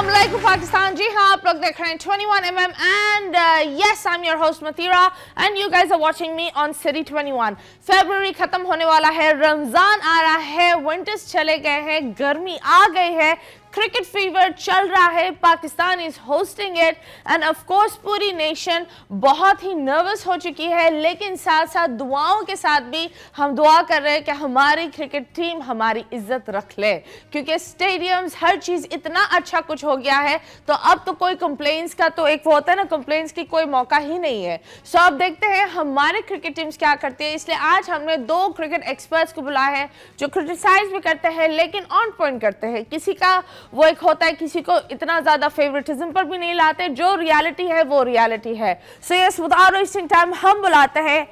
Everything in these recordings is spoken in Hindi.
अस्सलाम वालेकुम पाकिस्तान। जी हाँ, आप लोग देख रहे हैं 21mm and yes I am your host Matira and you guys are watching me on City 21। फरवरी खत्म होने वाला है, रमजान आ रहा है, विंटर्स चले गए हैं, गर्मी आ गई है, क्रिकेट फीवर चल रहा है, Pakistan is hosting it end of course पूरी नेशन बहुत ही नर्वस हो चुकी है, लेकिन साथ साथ दुआओं के साथ भी हम दुआ कर रहे हैं कि हमारी क्रिकेट टीम हमारी इज्जत रख ले, क्योंकि स्टेडियम्स हर चीज इतना अच्छा कुछ हो गया है, तो अब तो कोई कंप्लेंट्स का तो एक वो होता है ना, कंप्लेंट्स की कोई मौका ही नहीं है। सो अब देखते हैं हमारे क्रिकेट टीम्स क्या करती है। इसलिए आज हमने दो क्रिकेट एक्सपर्ट्स को बुलाया है जो क्रिटिसाइज भी करते हैं लेकिन ऑन पॉइंट करते हैं। किसी का वो एक होता है, किसी को इतना ज्यादा फेवरेटिज्म पर भी नहीं लाते, जो रियलिटी है वो रियलिटी है। So yes, without wasting time हम बुलाते हैं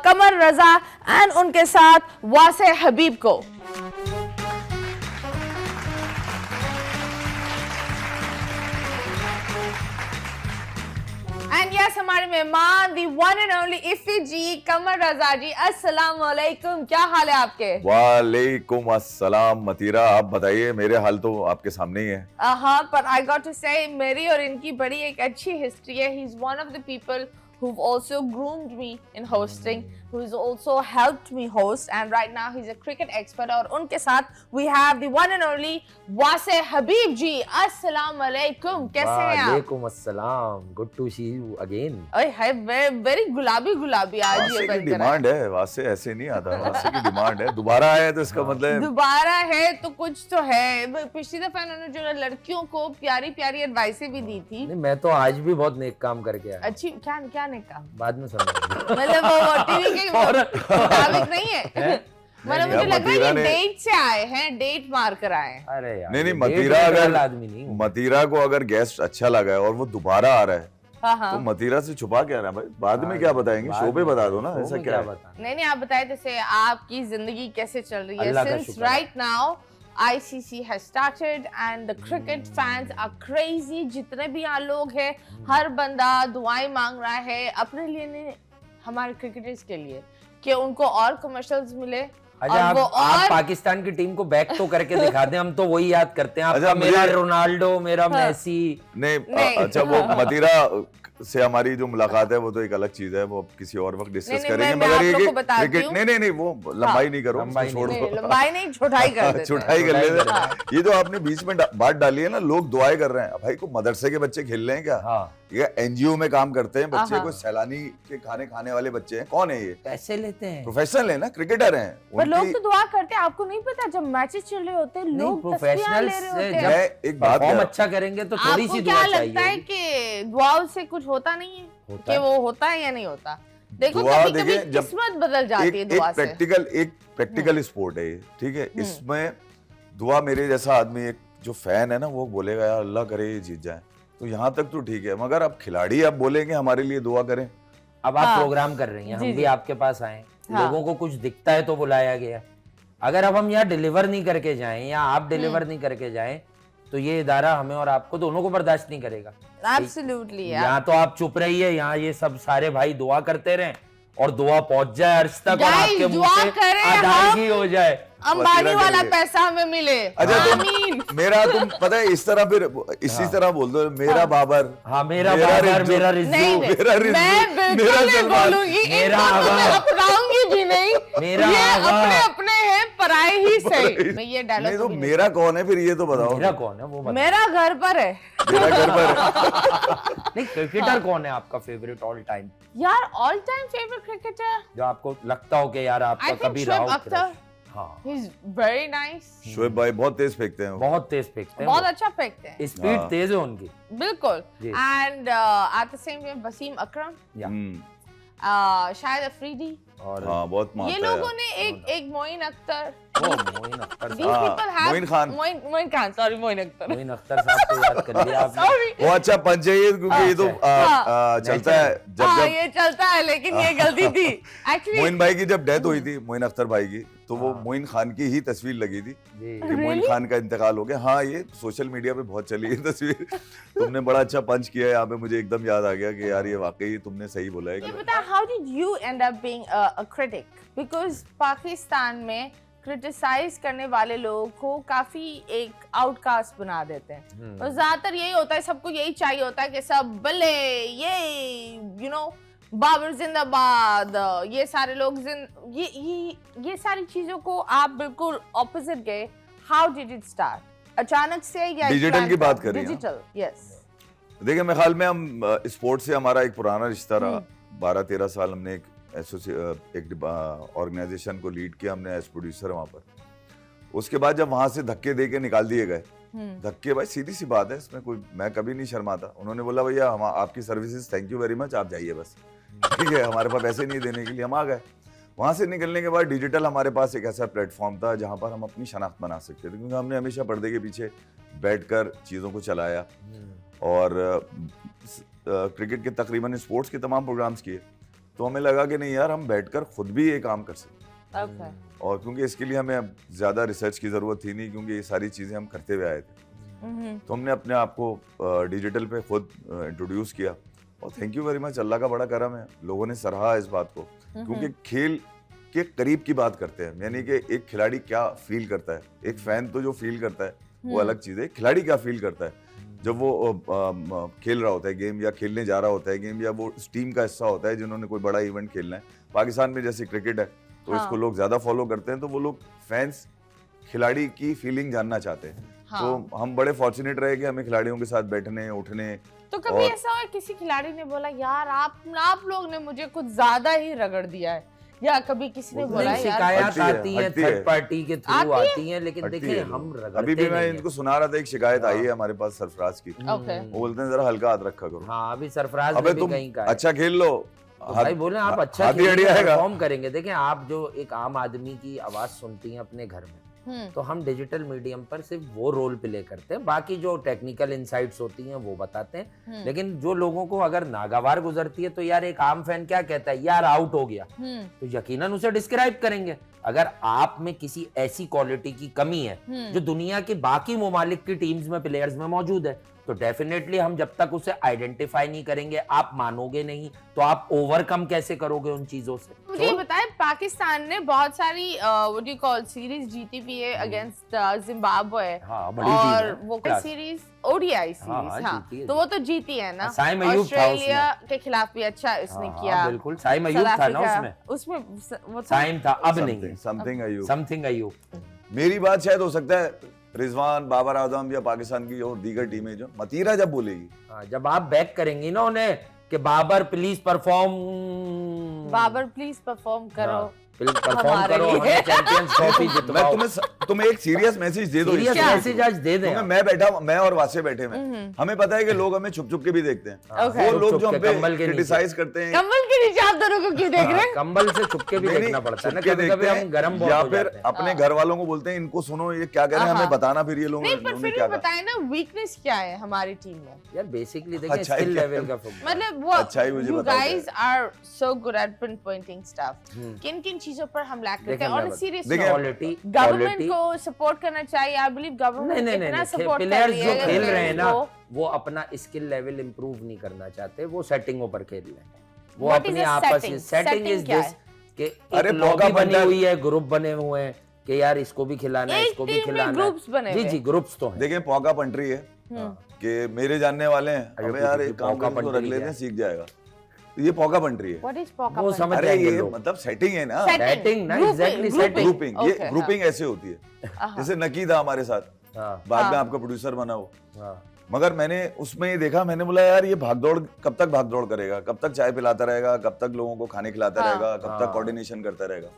कमर रजा एंड उनके साथ वासे हबीब को। एंड यस, हमारे मेहमान दी वन एंड ओनली इफी जी, कमर रजा जी, अस्सलाम वालेकुम, क्या हाल है आपके? वालेकुम अस्सलाम मतीरा, आप बताइए। मेरे हाल तो आपके सामने ही है। हाँ, पर आई गॉट टू से मेरी और इनकी बड़ी एक अच्छी हिस्ट्री है। He is one of the people who've also groomed me in hosting, who's also helped me host, and right now he's a cricket expert. और उनके साथ we have the one and only वासे हबीब जी। अस्सलाम वालेकुम, कैसे हैं आप? वालेकुम अस्सलाम, good to see you again. ओए हाय, वेरी गुलाबी गुलाबी आज ये वासे की बनकर डिमांड है, वासे ऐसे नहीं आता, वासे की डिमांड है। दोबारा आया तो इसका मतलब दोबारा है तो कुछ तो है। पिछली दफा इन्होंने जो लड़कियों को प्यारी प्यारी एडवाइसें भी दी थी। नहीं, मैं तो आज भी बहुत नेक काम करके आया। अच्छी क्या क्या ने कहा? बाद में समझ मतलब वो टीवी के मुताबिक नहीं है। मतलब मुझे लग रहा है कि डेट से आए हैं, डेट मार कर आए हैं। अरे यार, नहीं मतीरा, अगर आदमी नहीं हूँ। मतीरा को अगर गेस्ट अच्छा लगा है और वो दोबारा आ रहा है, हाँ। तो मतीरा से छुपा क्या रहा है भाई? बाद में क्या बताएंगे, शो पे बता दो ना, ऐसा क्या है? नहीं आप बताए जैसे आपकी जिंदगी कैसे चल रही है? Since right now ICC has started and the cricket fans are crazy। जितने भी यहाँ लोग हैं, हर बंदा दुआएं मांग रहा है अपने लिए नहीं, हमारे क्रिकेटर्स के लिए, कि उनको और कमर्शियल्स मिले। अच्छा, आप पाकिस्तान की टीम को बैक तो करके दिखा दें, हम तो वही याद करते हैं। अच्छा, मेरा रोनाल्डो, मेरा मेसी। नहीं अच्छा, वो मतीरा से हमारी जो मुलाकात है वो तो एक अलग चीज है, वो किसी और वक्त डिस्कस करेंगे। मगर ये क्रिकेट नहीं वो लंबाई नहीं करो, छोड़ दो। लंबाई नहीं, छुटाई कर देते, छुटाई कर लेते। ये जो आपने बीच में बात डाली है ना, लोग दुआएं कर रहे हैं। भाई को मदरसे के बच्चे खेल रहे हैं क्या? ये NGO में काम करते हैं बच्चे, कोई सैलानी के खाने वाले बच्चे हैं। कौन है ये? पैसे लेते हैं, प्रोफेशनल है ना, क्रिकेटर हैं। पर लोग तो दुआ करते हैं। आपको नहीं पता जब मैचेस चल रहे होते हैं लोग प्रोफेशनल एक बात अच्छा करेंगे तो थोड़ी सी दुआ चाहिए। क्या लगता है कि दुआओं से कुछ होता नहीं है? कि वो होता है या नहीं होता? देखो कभी किस्मत बदल जाती है दुआ से। एक प्रैक्टिकल स्पोर्ट है ये, ठीक है। इसमें दुआ, मेरे जैसा आदमी, एक जो फैन है ना, वो बोलेगा यार अल्लाह करे ये जीत जाए, तो यहाँ तक तो ठीक है। मगर अब खिलाड़ी अब बोलेंगे हमारे लिए दुआ करें। अब आप प्रोग्राम कर रही हैं, हम भी आपके पास आए, लोगों को कुछ दिखता है तो बुलाया गया। अगर अब हम यहाँ डिलीवर नहीं करके जाएं या आप डिलीवर नहीं करके जाएं, तो ये इदारा हमें और आपको दोनों को बर्दाश्त नहीं करेगा। Absolutely, यहाँ तो आप चुप रहिए, यहाँ ये सब सारे भाई दुआ करते रहें और दुआ पहुंच जाए अर्श तक और आपके मुंह से अदायगी हो जाए, अंबानी वाला पैसा हमें मिले। अच्छा, मेरा तुम पता है इस तरह, फिर इसी तरह बोल दो, मेरा बाबर। हाँ, मेरा बाबर, मेरा रिज्जू, मैं बिल्कुल नहीं बोलूंगी, अपनाऊंगी भी नहीं। मेरा अपने हैं, पराए ही सही। मैं ये डायलॉग नहीं, तो मेरा कौन है फिर, ये तो बताओ। मेरा कौन है वो बताओ। मेरा घर पर है। मेरा घर पर नहीं, क्रिकेटर कौन है आपका फेवरेट ऑल टाइम? यार ऑल टाइम फेवरेट क्रिकेटर जो आपको लगता हो कि यार आपका कभी रहा हो? He's very nice। शोएब भाई बहुत तेज फेंकते हैं, बहुत तेज फेंकते हैं, बहुत अच्छा फेंकते हैं, स्पीड तेज है उनकी, बिल्कुल। And at the same time Wasim Akram, Shahid Afridi, और बहुत मारता है। ये लोगों ने एक मोइन अख्तर, मोइन खान मोइन अख्तर साहब को याद कर लिया आपने। वो अच्छा पंच है ये, क्योंकि ये तो चलता है जब ये चलता है, लेकिन ये गलती थी एक्चुअली। मोइन भाई की जब डेथ हुई थी, मोइन अख्तर भाई की, तो वो मोइन खान की ही तस्वीर लगी थी कि मोइन खान का इंतकाल हो गया। हाँ, ये सोशल मीडिया पे बहुत चली है तस्वीर। तुमने बड़ा अच्छा पंच किया है यहाँ पे, मुझे एकदम याद आ गया कि यार ये वाकई तुमने सही बोला है। How did you and up being a critic? Because Pakistan में क्रिटिसाइज करने वाले लोगों को काफी एक आउटकास्ट बना देते हैं। और ज्यादातर यही होता है, सबको यही चाहिए होता है कि सब बल्ले ये बाबर जिंदाबाद, ये सारे लोग ये सारी चीजों को आप बिल्कुल ऑपोजिट गए। How did it start? अचानक से या डिजिटल की बात कर रही हैं? Digital, yes. देखिए मेरे ख्याल में हम स्पोर्ट्स से हमारा एक पुराना रिश्ता रहा। 12-13 साल हमने एक ऑर्गेनाइजेशन को लीड किया हमने एज प्रोड्यूसर वहां पर। उसके बाद जब वहां से धक्के दे के निकाल दिए गए, धक्के भाई सीधी सी बात है, इसमें कोई मैं कभी नहीं शर्माता। उन्होंने बोला भैया हम आपकी services thank you very much, आप जाइए बस, ठीक है, हमारे पास पैसे नहीं देने के लिए, हम आ गए। वहां से निकलने के बाद डिजिटल हमारे पास एक ऐसा प्लेटफॉर्म था जहां पर हम अपनी शनाख्त बना सकते थे, क्योंकि हमने हमेशा पर्दे के पीछे बैठकर चीज़ों को चलाया और क्रिकेट के तकरीबन स्पोर्ट्स के तमाम प्रोग्राम्स किए। तो हमें लगा कि नहीं यार, हम बैठकर खुद भी ये काम कर सकते हैं। और क्योंकि इसके लिए हमें अब ज़्यादा रिसर्च की ज़रूरत थी नहीं, क्योंकि ये सारी चीज़ें हम करते हुए आए थे। तो हमने अपने आप को डिजिटल पे खुद इंट्रोड्यूस किया और थैंक यू वेरी मच, अल्लाह का बड़ा करम है, लोगों ने सराहा इस बात को, क्योंकि खेल के करीब की बात करते हैं। यानी कि एक खिलाड़ी क्या फील करता है, एक फैन तो जो फील करता है वो अलग चीज़ है, खिलाड़ी क्या फील करता है जब वो खेल रहा होता है गेम, या खेलने जा रहा होता है गेम, या वो उस टीम का हिस्सा होता है जिन्होंने कोई बड़ा इवेंट खेलना है। पाकिस्तान में जैसे क्रिकेट है तो इसको लोग ज्यादा फॉलो करते हैं, तो वो लोग फैंस खिलाड़ी की फीलिंग जानना चाहते हैं। तो हम बड़े फॉर्चुनेट रहे कि हमें खिलाड़ियों के साथ बैठने उठने। तो कभी ऐसा हुआ किसी खिलाड़ी ने बोला यार आप लोग ने मुझे कुछ ज्यादा ही रगड़ दिया है, या कभी किसी ने बोला यार? शिकायत आती है थर्ड पार्टी के थ्रू आती है, लेकिन देखिए हम रगड़ते अभी भी मैं इनको सुना रहा था, एक शिकायत आई है हमारे पास सरफराज की। वो बोलते हैं जरा हल्का हाथ रखा करो। हाँ, अभी सरफराज अबे ने भी तुम कहीं कहा अच्छा खेल लो, भाई बोले आप अच्छा परफॉर्म करेंगे। देखें, आप जो एक आम आदमी की आवाज सुनती हैं अपने घर में, तो हम डिजिटल मीडियम पर सिर्फ वो रोल प्ले करते हैं, बाकी जो टेक्निकल इनसाइट्स होती हैं वो बताते हैं। लेकिन जो लोगों को अगर नागवार गुजरती है, तो यार एक आम फैन क्या कहता है, यार आउट हो गया, तो यकीनन उसे डिस्क्राइब करेंगे। अगर आप में किसी ऐसी क्वालिटी की कमी है जो दुनिया के बाकी ममालिक की टीम्स में प्लेयर्स में मौजूद है, तो डेफिनेटली हम जब तक उसे आइडेंटिफाई नहीं करेंगे, आप मानोगे नहीं, तो आप ओवरकम कैसे करोगे उन चीजों से? मुझे ये बताएं, पाकिस्तान ने बहुत सारी what do you call series जीती भी है अगेंस्ट जिम्बाब्वे। और वो कोई सीरीज ओडीआई सीरीज, हाँ, तो वो तो जीती है ना। साइम अयूब था ऑस्ट्रेलिया के खिलाफ भी अच्छा उसने किया। बिल्कुल, साइम अयूब था ना उसमें वो साइम था, अब नहीं, समथिंग अयूब। मेरी बात शायद हो सकता है रिजवान, बाबर आजम या पाकिस्तान की और दीगर टीमें जो मतीरा जब बोलेगी, जब आप बैक करेंगी ना उन्हें कि बाबर प्लीज परफॉर्म करो, परफॉर्म करो, हमें चैंपियंस ट्रॉफी जितवाओ। मैं तुम्हें एक सीरियस मैसेज दे दो। मैसेज आज दे दें। मैं और वासे बैठे हैं, हमें पता है कि लोग हमें छुप छुप के भी देखते हैं। वो लोग जो हम पे क्रिटिसाइज करते हैं, कंबल के नीचे आप दोनों को क्यों देख रहे हैं? कंबल से छुप के भी देखना पड़ता है ना, कभी-कभी हम गरम बहुत या हो फिर जाते हैं। अपने घर वालों को बोलते हैं इनको सुनो ये क्या कह रहे हैं, हमें बताना, फिर ये लोग नहीं, पर फिर भी बताएं ना वीकनेस क्या है हमारी टीम में। यार बेसिकली देखिए स्किल लेवल का फुटबॉल, मतलब वो you guys are so good at pinpointing stuff। किन-किन चीजों पर हम लैक करते हैं और सीरियस क्वालिटी गवर्नमेंट को सपोर्ट करना चाहिए। आई बिलीव गवर्नमेंट इतना सपोर्ट कर रही है, जो खेल रहे हैं ना वो अपना स्किल लेवल इंप्रूव नहीं करना चाहते, वो सेटिंगों पर खेल रहे हैं। वो अपने आपस में सेटिंग इज दिस कि एक लॉबी बनी हुई है, ग्रुप बने हुए हैं कि यार इसको भी खिलाना है, इसको भी खिलाना है। जी जी, ग्रुप्स तो हैं। देखिए पौका पंट्री है कि मेरे जानने वाले हैं, अबे यार एक काम करके रख लेते हैं, सीख जाएगा। तो ये पौका पंट्री है। What is पौका वो समझ अरे ये मतलब सेटिंग है ना, सेटिंग ना, एग्जैक्टली सेटिंग, ग्रुपिंग। ये ग्रुपिंग ऐसे होती है, जैसे नकी था हमारे साथ, बाद में आपका प्रोड्यूसर बना वो। मगर मैंने उसमें ये देखा, मैंने बोला यार ये भागदौड़ कब तक भागदौड़ करेगा, कब तक चाय पिलाता रहेगा, कब तक लोगों को खाने खिलाता रहेगा, कब तक कोऑर्डिनेशन करता रहेगा।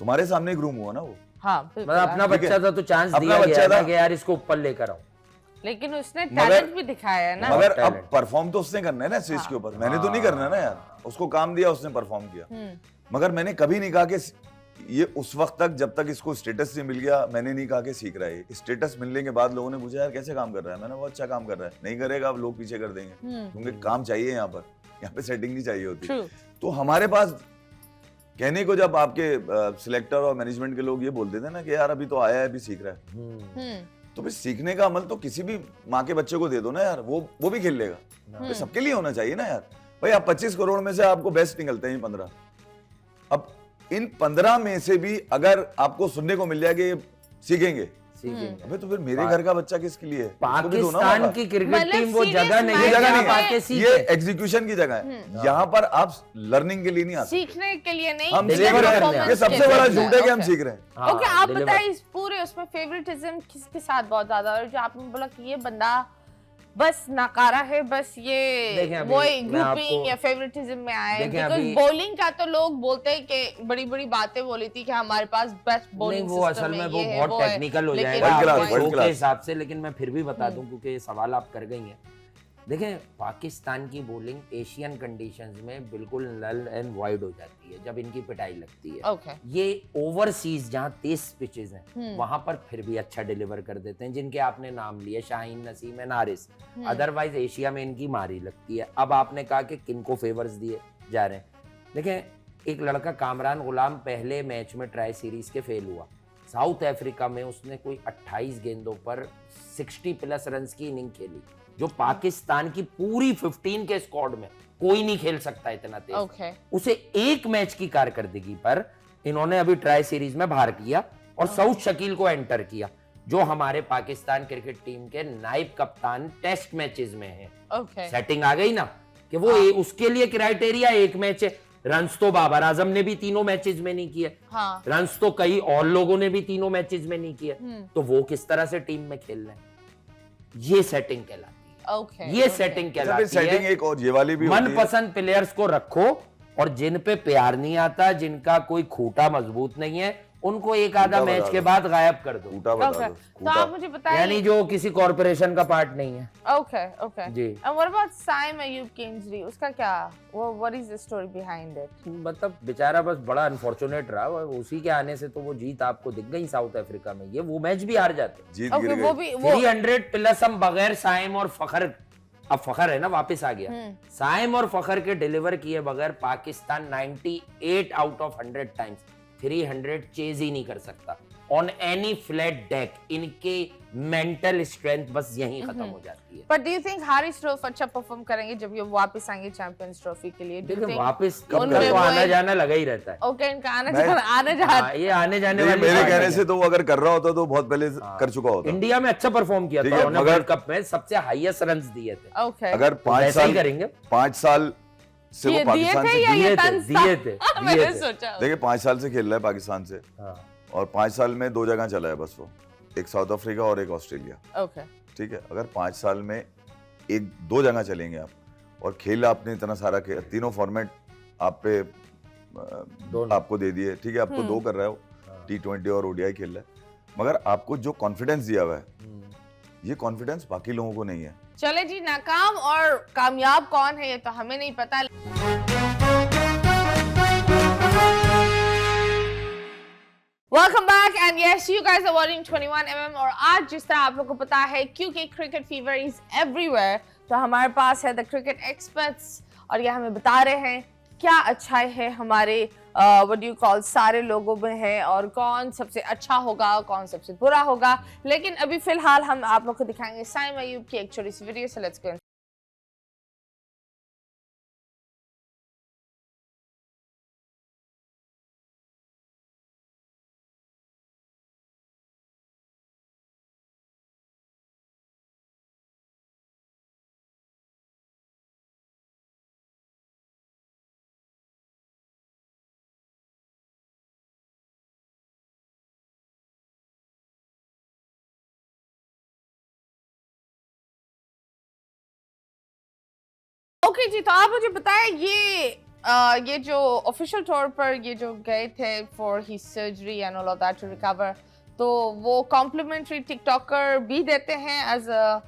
तुम्हारे सामने एक रूम हुआ ना वो, मतलब अपना बच्चा था तो चांस दिया गया था कि यार इसको ऊपर लेकर आओ, लेकिन उसने टैलेंट भी दिखाया है ना। मगर अब परफॉर्म तो उसने करना है ना स्टेज के ऊपर, मैंने तो नहीं करना ना यार। उसको काम दिया, उसने परफॉर्म किया। मगर मैंने कभी नहीं कहा कि ये उस वक्त तक जब तक इसको स्टेटस से मिल गया, मैंने नहीं कहा कि सीख रहा है। स्टेटस मिलने के बाद लोगों ने पूछा यार कैसे काम कर रहा है, मैंने बहुत अच्छा काम कर रहा है। नहीं करेगा अब लोग पीछे कर देंगे, क्योंकि काम चाहिए यहाँ पर, यहाँ पे सेटिंग नहीं चाहिए होती। तो हमारे पास कहने को जब आपके सिलेक्टर और मैनेजमेंट के लोग ये बोलते थे ना कि यार अभी तो आया है, अभी सीख रहा है, तो फिर सीखने का अमल तो किसी भी माँ के बच्चे को दे दो ना यार, वो भी खेल लेगा। तो सबके लिए होना चाहिए ना यार। भाई आप 25 करोड़ में से आपको बेस्ट निकलते हैं 15, अब इन 15 में से भी अगर आपको सुनने को मिल जाए कि ये सीखेंगे, सीखेंगे। अबे तो फिर मेरे घर का बच्चा किसके लिए है? उसको भी दो ना पाकिस्तान मौका। की क्रिकेट मतलब टीम वो serious जगह नहीं match है जगह जहाँ नहीं आके है, सीखे। ये एग्जीक्यूशन की जगह है। यहाँ पर आप लर्निंग के लिए नहीं आते, सीखने के लिए नहीं, हम deliver सीख रहे हैं। करने ये आते सबसे हैं। बड़ा झूठ है कि हम Okay. सीख रहे हैं। हाँ, ओके, आप deliver। बताइए इस पूरे उसमें फेवरेटिज्म किसके साथ बहुत ज्यादा, और जो आपने बोला कि ये बंदा बस नकारा है, बस देखें, ये अभी वही मैं ग्रुपिंग आपको- या फेवरेटिज्म में आए। देखें, बिकॉज अभी- बॉलिंग का तो लोग बोलते हैं कि बड़ी बड़ी बातें बोली थी कि हमारे पास बेस्ट नहीं, बॉलिंग वो असल में वो बहुत टेक्निकल हो जाएगा World class, आपके world शो के class। हिसाब से, लेकिन मैं फिर भी बता दूं क्योंकि ये सवाल आप कर गई हैं। देखें, पाकिस्तान की बॉलिंग एशियन कंडीशंस में बिल्कुल नल एंड वाइड हो जाती है जब इनकी पिटाई लगती है। ओके, ये ओवरसीज जहाँ तेज पिचेस हैं वहां पर फिर भी अच्छा डिलीवर कर देते हैं, जिनके आपने नाम लिए Shaheen, Naseem and Haris. Otherwise Asia में इनकी मारी लगती है। अब आपने कहा कि किनको फेवर्स दिए जा रहे हैं। देखें, एक लड़का कामरान गुलाम पहले मैच में ट्राई सीरीज के फेल हुआ साउथ अफ्रीका में, उसने कोई 28 गेंदों पर 60 प्लस रन की इनिंग खेली, जो पाकिस्तान की पूरी 15 के स्क्वाड में कोई नहीं खेल सकता इतना तेज। ओके, उसे एक मैच की कारकर्दगी पर इन्होंने अभी ट्राई सीरीज में बाहर किया और सऊद शकील को एंटर किया, जो हमारे पाकिस्तान क्रिकेट टीम के नायब कप्तान टेस्ट मैचेस में हैं। ओके, सेटिंग आ गई ना कि वो उसके लिए क्राइटेरिया एक मैच है। रन्स तो बाबर आजम ने भी तीनों मैचेस में नहीं किए, हाँ, रन्स तो कई और लोगों ने भी तीनों मैचेस में नहीं किए, तो वो किस तरह से टीम में खेल रहे हैं? ये सेटिंग कहलाती है। ओके, ये सेटिंग अच्छा, फिर कहलाती सेटिंग है। एक और ये वाली भी होती है। मनपसंद प्लेयर्स को रखो और जिन पे प्यार नहीं आता, जिनका कोई खूंटा मजबूत नहीं है, उनको एक आधा खूंटा मैच बता के दो। बाद गायब कर दो, खूंटा बता ओके। दो, तो खूंटा। आप मुझे बताइए, यानी जो किसी कॉरपोरेशन का पार्ट नहीं है। ओके, ओके, जी। And what about Saim Ayub की इंजरी, उसका क्या, what is the story behind it? मतलब बेचारा बस बड़ा अनफॉर्चुनेट रहा, और उसी के आने से तो वो जीत आपको दिख गई साउथ अफ्रीका में। ये वो मैच भी हार जाते। जीत ओके, गिर वो गए। भी वो 300 प्लस हम बगैर साइम और फखर, अब फखर है ना वापस आ गया, साइम और फखर के डिलीवर किए बगैर Pakistan 98 out of 100 times 300 chase ही नहीं कर सकता ऑन एनी फ्लैट डेक। इनके मेंटल स्ट्रेंथ बस यहीं खत्म हो जाती है। But do you think Haris Rauf अच्छा परफॉर्म करेंगे जब ये वापस आएंगे चैंपियंस ट्रॉफी के लिए? देखिए, वापस कब उनका करें? तो आना जाना लगा ही रहता है। ओके, इनका आने मैं- जाना हाँ, ये आने जाने नहीं, वाली मेरे बात कहने है। से तो वो अगर कर रहा होता तो बहुत पहले कर चुका होता। इंडिया में अच्छा परफॉर्म किया ठीक था है, उन्होंने, मगर- वर्ल्ड कप में सबसे हाईएस्ट रन्स दिए थे। ओके, अगर तो 5 वैसा ही साल करेंगे। 5 साल से वो दिए पाकिस्तान थे से या ये दिए थे, तंज था? दिए थे, मैंने दिए थे। सोचा। देखिए 5 साल से खेल रहा है पाकिस्तान से, हाँ। और 5 साल में 2 जगह चला है बस वो, एक साउथ अफ्रीका और एक ऑस्ट्रेलिया। ओके, ठीक है, अगर 5 साल में 1-2 जगह चलेंगे आप, और खेल आपने इतना सारा खेल, तीनों फॉर्मेट आप पे दोनों। आपको दे दिए, ठीक है, आप तो 2 कर रहे हो, T20 और ODI खेल रहा है, मगर आपको जो कॉन्फिडेंस दिया हुआ है, ये कॉन्फिडेंस बाकी लोगों को नहीं है। चले जी, नाकाम और कामयाब कौन है ये तो हमें नहीं पता। Welcome back and yes you guys are watching 21mm। और आज जिस तरह आप लोगों को पता है, क्योंकि क्रिकेट फीवर इज एवरीवेयर, तो हमारे पास है द क्रिकेट एक्सपर्ट्स, और ये हमें बता रहे हैं क्या अच्छाई है हमारे व्हाट यू कॉल सारे लोगों में है, और कौन सबसे अच्छा होगा, कौन सबसे बुरा होगा। लेकिन अभी फिलहाल हम आप लोग को दिखाएंगे साइम अयूब की एक छोटी सी video, so let's go. Okay जी, तो आप मुझे बताएं ये जो ऑफिशियल तौर पर ये जो गए थे for his surgery and all of that to recover, तो वो कॉम्प्लीमेंट्री टिकटॉकर भी देते हैं एज अ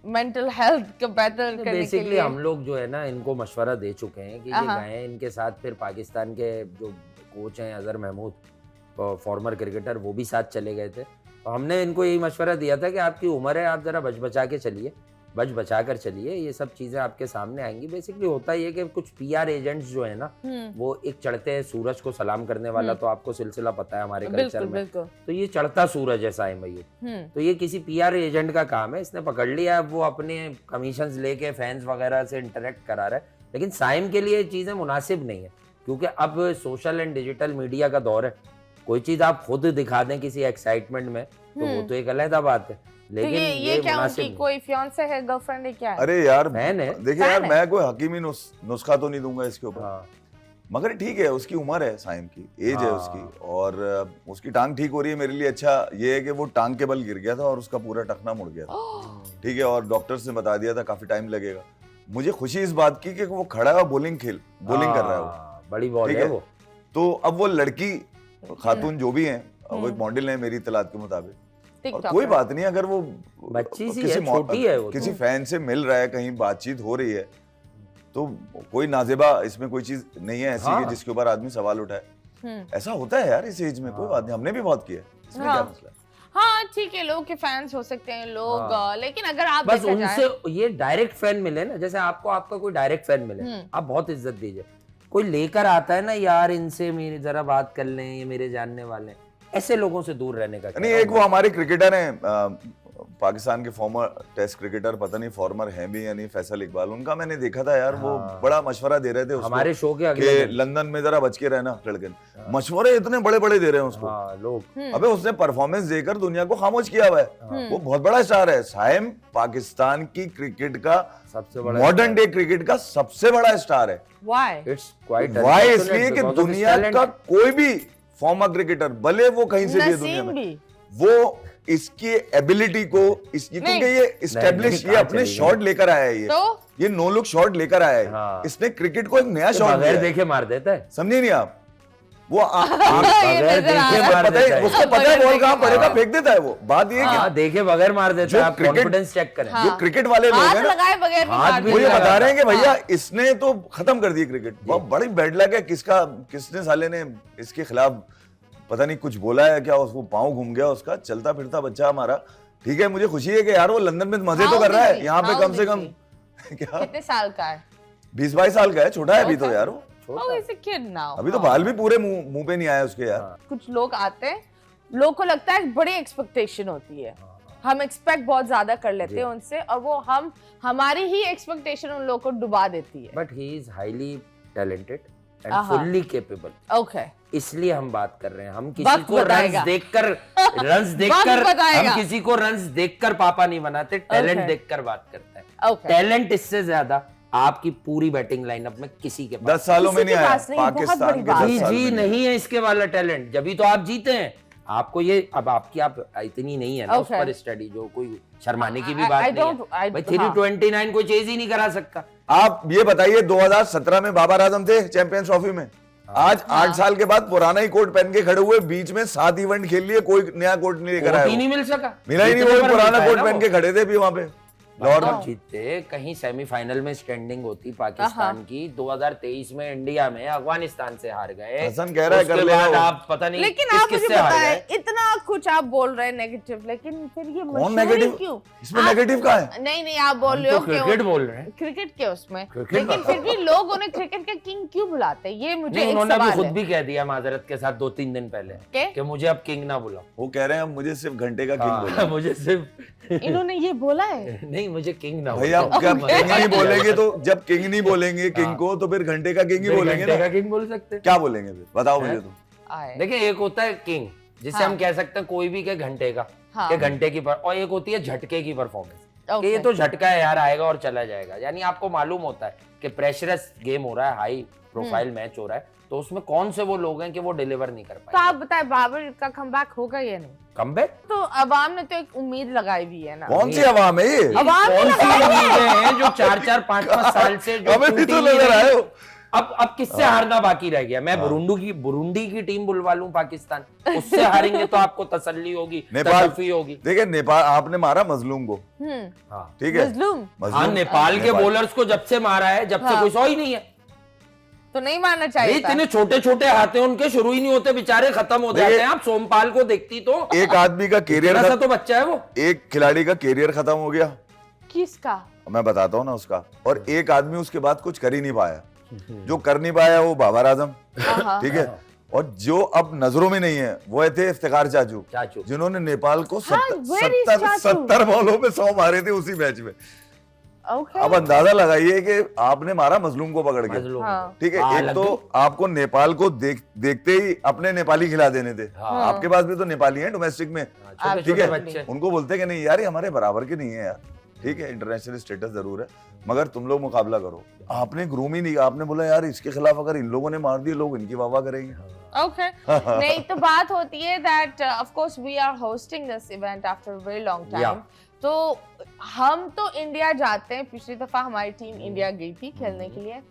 मेंटल हेल्थ को बेहतर करने के बेसिकली लिए? हम लोग जो है ना इनको मशवरा दे चुके हैं कि ये हाँ। गए, इनके साथ फिर पाकिस्तान के जो कोच हैं अजहर महमूद, फॉर्मर क्रिकेटर, वो भी साथ चले गए थे। तो हमने इनको यही मशवरा दिया था कि आपकी उम्र है, आप जरा बच बचा के चलिए, बच बचा कर चलिए, ये सब चीजें आपके सामने आएंगी। बेसिकली होता ही है कि कुछ पीआर एजेंट्स जो है ना, वो एक चढ़ते सूरज को सलाम करने वाला, तो आपको सिलसिला पता है हमारे कल्चर बिल्कुल में, बिल्कुल। तो ये चढ़ता सूरज है साइम अयूब। तो ये किसी पीआर एजेंट का काम है, इसने पकड़ लिया, अब वो अपने कमीशंस लेके फैंस वगैरह से इंटरेक्ट करा रहा है। लेकिन साइम के लिए चीजें मुनासिब नहीं है, क्योंकि अब सोशल एंड डिजिटल मीडिया का दौर है, कोई चीज आप खुद दिखा दें किसी एक्साइटमेंट में तो वो तो एक अलग बात है, तो लेकिन ये क्या मुनासिब उनकी नहीं। कोई फियांसे है, गर्लफ्रेंड है, क्या है? अरे यार फैन है। देखिए यार, फैन है। मैं कोई हकीमी नुस्खा तो नहीं दूंगा इसके ऊपर, हाँ, मगर ठीक है, उसकी उम्र है, साइम की एज है हाँ। उसकी, और उसकी टांग ठीक हो रही है। मेरे लिए अच्छा ये है कि वो टांग के बल गिर गया था और उसका पूरा टखना मुड़ गया था, ठीक है, और डॉक्टर्स ने बता दिया था काफी टाइम लगेगा। मुझे खुशी इस बात की कि वो खड़ा है, बॉलिंग कर रहा है वो, हाँ, बड़ी बॉल ठीक है है। वो। तो अब वो लड़की खातून जो भी है, वो एक मॉडल है मेरी इतलात के मुताबिक, और TikTok कोई पे। बात नहीं, अगर वो बच्ची सी है, छोटी है वो तो। किसी फैन से मिल रहा है, कहीं बातचीत हो रही है, तो कोई नाजेबा इसमें कोई चीज नहीं है ऐसी हाँ। कि जिसके ऊपर आदमी सवाल उठाए। ऐसा होता है यार इस एज में, कोई बात नहीं, हमने भी बहुत किया है, इसमें हाँ। क्या मसला है? हाँ ठीक है, लोग के फैंस हो सकते हैं लोग, हाँ। लेकिन अगर आप बस देखा जाए उनसे ये डायरेक्ट फैन मिले ना, जैसे आपको आपका कोई डायरेक्ट फैन मिले, आप बहुत इज्जत दीजिए। कोई लेकर आता है ना यार, इनसे मेरी जरा बात कर लें, ये मेरे जानने वाले, ऐसे लोगों से दूर रहने का नहीं, एक वो हमारे क्रिकेटर हैं पाकिस्तान के फॉर्मर टेस्ट क्रिकेटर, पता नहीं फॉर्मर हैं भी या नहीं, फैसल इकबाल, उनका मैंने देखा था यार, वो बड़ा मशवरा दे रहे थे उसको हमारे शो के अगले कि दिन। लंदन में जरा बच के रहना लड़के, मशवरे इतने बड़े बड़े दे रहे हैं उसको। हाँ, लोग अबे उसने परफॉर्मेंस देकर दुनिया को खामोश किया हुआ है, वो बहुत बड़ा स्टार है। साइम पाकिस्तान की क्रिकेट का सबसे बड़ा मॉडर्न डे क्रिकेट का सबसे बड़ा स्टार है। व्हाई इट्स क्वाइट वाई इसलिए कि दुनिया का कोई भी फॉर्मर क्रिकेटर, भले वो कहीं से भी है दुनिया नसीम में, भी वो इसकी एबिलिटी को क्योंकि ये इस्टेब्लिश, ये अपने शॉट लेकर आया है, ये नो लुक शॉट लेकर आया है, हाँ। इसने क्रिकेट को एक नया शॉट बगैर दिया, देखे मार देता है। समझे नहीं आप? वो बगैर नजर आ देखे रहा है। मार पता देता है, है। उसको पता है बॉल कहाँ पड़ेगा, फेंक देता है वो। बात ये है हाँ, देखे बगैर मार देता जो है। आप क्रिकेट- कॉन्फिडेंस चेक करें। कि जो क्रिकेट वाले लोग हाथ हैं ना, लगाए बगैर भी हाथ मार भी वो ये दिया। बता रहे हैं कि भैया इसने तो खत्म कर दी क्रिकेट। बहुत बड़ी बैड लक है, किसने साले ने इसके खिलाफ पता नहीं कुछ बोला है क्या, उसको पाँव घूम गया उसका, चलता फिरता बच्चा हमारा। ठीक है, मुझे खुशी है कि यार वो लंदन में मजे तो कर रहा है, यहाँ पे कम से कम क्या कितने साल का है? 20-22 साल का है, छोटा है अभी तो यार वो, Oh, he's a kid now. अभी तो बाल भी पूरे मुंह पे नहीं आया उसके यार। कुछ लोग आते हैं, लोग को लगता है बड़ी एक्सपेक्टेशन होती है, हम एक्सपेक्ट बहुत ज्यादा कर लेते हैं उनसे, और वो हमारी ही एक्सपेक्टेशन उन लोगों को डुबा देती है। But he is highly talented and हाँ। Fully capable. ओके, इसलिए हम बात कर रहे हैं। हम किसी वक्त को रन्स बताएगा। देखकर बताएगा। हम किसी को रन्स देखकर पापा नहीं बनाते, टैलेंट Okay. देखकर बात करते हैं। ओके, टैलेंट इससे ज्यादा आपकी पूरी बैटिंग लाइनअप में किसी के 10 पास सालों में किसी नहीं के आया पास नहीं, बहुत पाकिस्तान बड़ी के बात 10 जी साल जी में नहीं है इसके वाला टैलेंट, जभी तो आप जीते हैं। आपको ये अब आपकी आप इतनी नहीं है ना उस Okay. पर स्टडी, जो कोई शर्माने की भी I- बात I नहीं don't- है I- भाई। हाँ। 329 कोई चेज ही नहीं करा सकता। आप ये बताइए 2017 में बाबर आजम थे चैंपियंस ट्रॉफी में, आज 8 साल के बाद पुराना ही कोट पहन के खड़े हुए, बीच में 7 इवेंट खेल लिए, कोई नया कोट नहीं लेकर कोट आया ही वो। नहीं मिल सका, मिला ही नहीं, जितने वो बार पुराना मिलता है कोट ना पहन वो। के खड़े थे भी वहां पे लाहौर और में। जीतते कहीं सेमीफाइनल में स्टैंडिंग होती पाकिस्तान की। 2023 में इंडिया में अफगानिस्तान से हार गए। हसन कह रहा है उसके कर लेगा बाद वो। आप पता नहीं लेकिन किस आप मुझे किससे हार बताएं, गए। इतना कुछ आप बोल रहे हैं नेगेटिव, लेकिन फिर ये कौन मशहूरी नेगेटिव? क्यों? इसमें नेगेटिव का है? नहीं नहीं, आप बोल हम रहे तो हो कि क्रिकेट बोल रहे हैं। क्रिकेट के उसमें, क्रिकेट लेकिन फिर भी लोग उन्हें क्रिकेट के किंग क्यों बुलाते हैं, ये मुझे नहीं, एक उन्होंने अभी सवाल खुद है। भी कह दिया माजरत के साथ 2-3 दिन पहले के? कि मुझे अब किंग ना बुलाओ। वो कह रहे हैं मुझे सिर्फ घंटे का किंग बोला। मुझे सिर्फ इन्होंने ये बोला है? नहीं, मुझे किंग ना भैया बुलाओ। क्या किंग नहीं बोलेंगे तो, जब किंग नहीं बोलेंगे किंग को, तो फिर घंटे का किंग ही फिर बोलेंगे घंटे ना। का किंग बोल सकते हैं। क्या बोलेंगे फिर, बताओ मुझे तो। आए। देखिए, एक होता है किंग जिसे हाँ। हम कह सकते हैं कोई भी के घंटे का, हाँ। के घंटे की और एक होती है झटके की परफॉर्मेंस। Okay. ये तो झटका है यार, आएगा और चला जाएगा। यानी आपको मालूम होता है कि प्रेशरस गेम हो रहा है, हाई प्रोफाइल मैच हो रहा है, तो उसमें कौन से वो लोग हैं कि वो डिलीवर नहीं कर तो पाए। आप बताएं, बाबर का कमबैक होगा या नहीं? कमबैक तो अवाम ने तो एक उम्मीद लगाई हुई है ना। कौन सी आवाम है ये? अवाम ने कौन सी लगाई हुई है। उम्मीदें हैं जो 4-4, 5-5 साल से जो हमें भी टूटी तो ही नजर रही? आए हो। अब किससे हारना बाकी रह गया? मैं बुरुंडी की टीम बुलवा लूं पाकिस्तान, उससे हारेंगे तो आपको तसल्ली होगी, नेपाल तसल्ली होगी। देखिए, नेपाल आपने मारा मजलूम को, हाँ, ठीक है, मजलूम हाँ, नेपाल के बॉलर्स को जब से मारा है, जब से हाँ। कोई सौ ही नहीं है। तो नहीं मानना भाई चाहिए था। इतने छोटे छोटे हाथ हैं उनके, शुरू ही नहीं होते, बेचारे खत्म हो जाते हैं। आप सोमपाल को देखती तो एक आदमी का कैरियर, ऐसा तो बच्चा है वो। एक खिलाड़ी का कैरियर खत्म हो गया, किसका? मैं बताता हूँ ना उसका, और एक आदमी उसके बाद कुछ कर ही नहीं पाया। जो कर नहीं पाया वो बाबर आजम, ठीक है, और जो अब नजरों में नहीं है वो थे इफ्तिखार चाचू, जिन्होंने नेपाल को हाँ, where is चाचू? 70 बॉलों पे 100 मारे थे उसी मैच में। ओके अब अंदाजा लगाइए कि आपने मारा मजलूम को पकड़ के, मजलूम हाँ। ठीक है। हाँ, एक लग तो गई। आपको नेपाल को देखते ही अपने नेपाली खिला देने थे। हाँ। आपके पास भी तो नेपाली हैं डोमेस्टिक में, छोटे ठीक छोटे है। बच्चे उनको बोलते कि नहीं यार ये हमारे बराबर के नहीं है यार, ठीक है, इंटरनेशनल स्टेटस जरूर है मगर तुम लोग मुकाबला करो। आपने ग्रूम ही नहीं, आपने बोला यार इसके खिलाफ अगर इन लोगों ने मार दिए लोग इनकी वाह करेंगे। ओके नहीं तो बात होती है that of course we are hosting this event after very long time. तो हम तो इंडिया जाते हैं, पिछली दफा हमारी टीम इंडिया गई थी खेलने के लिए,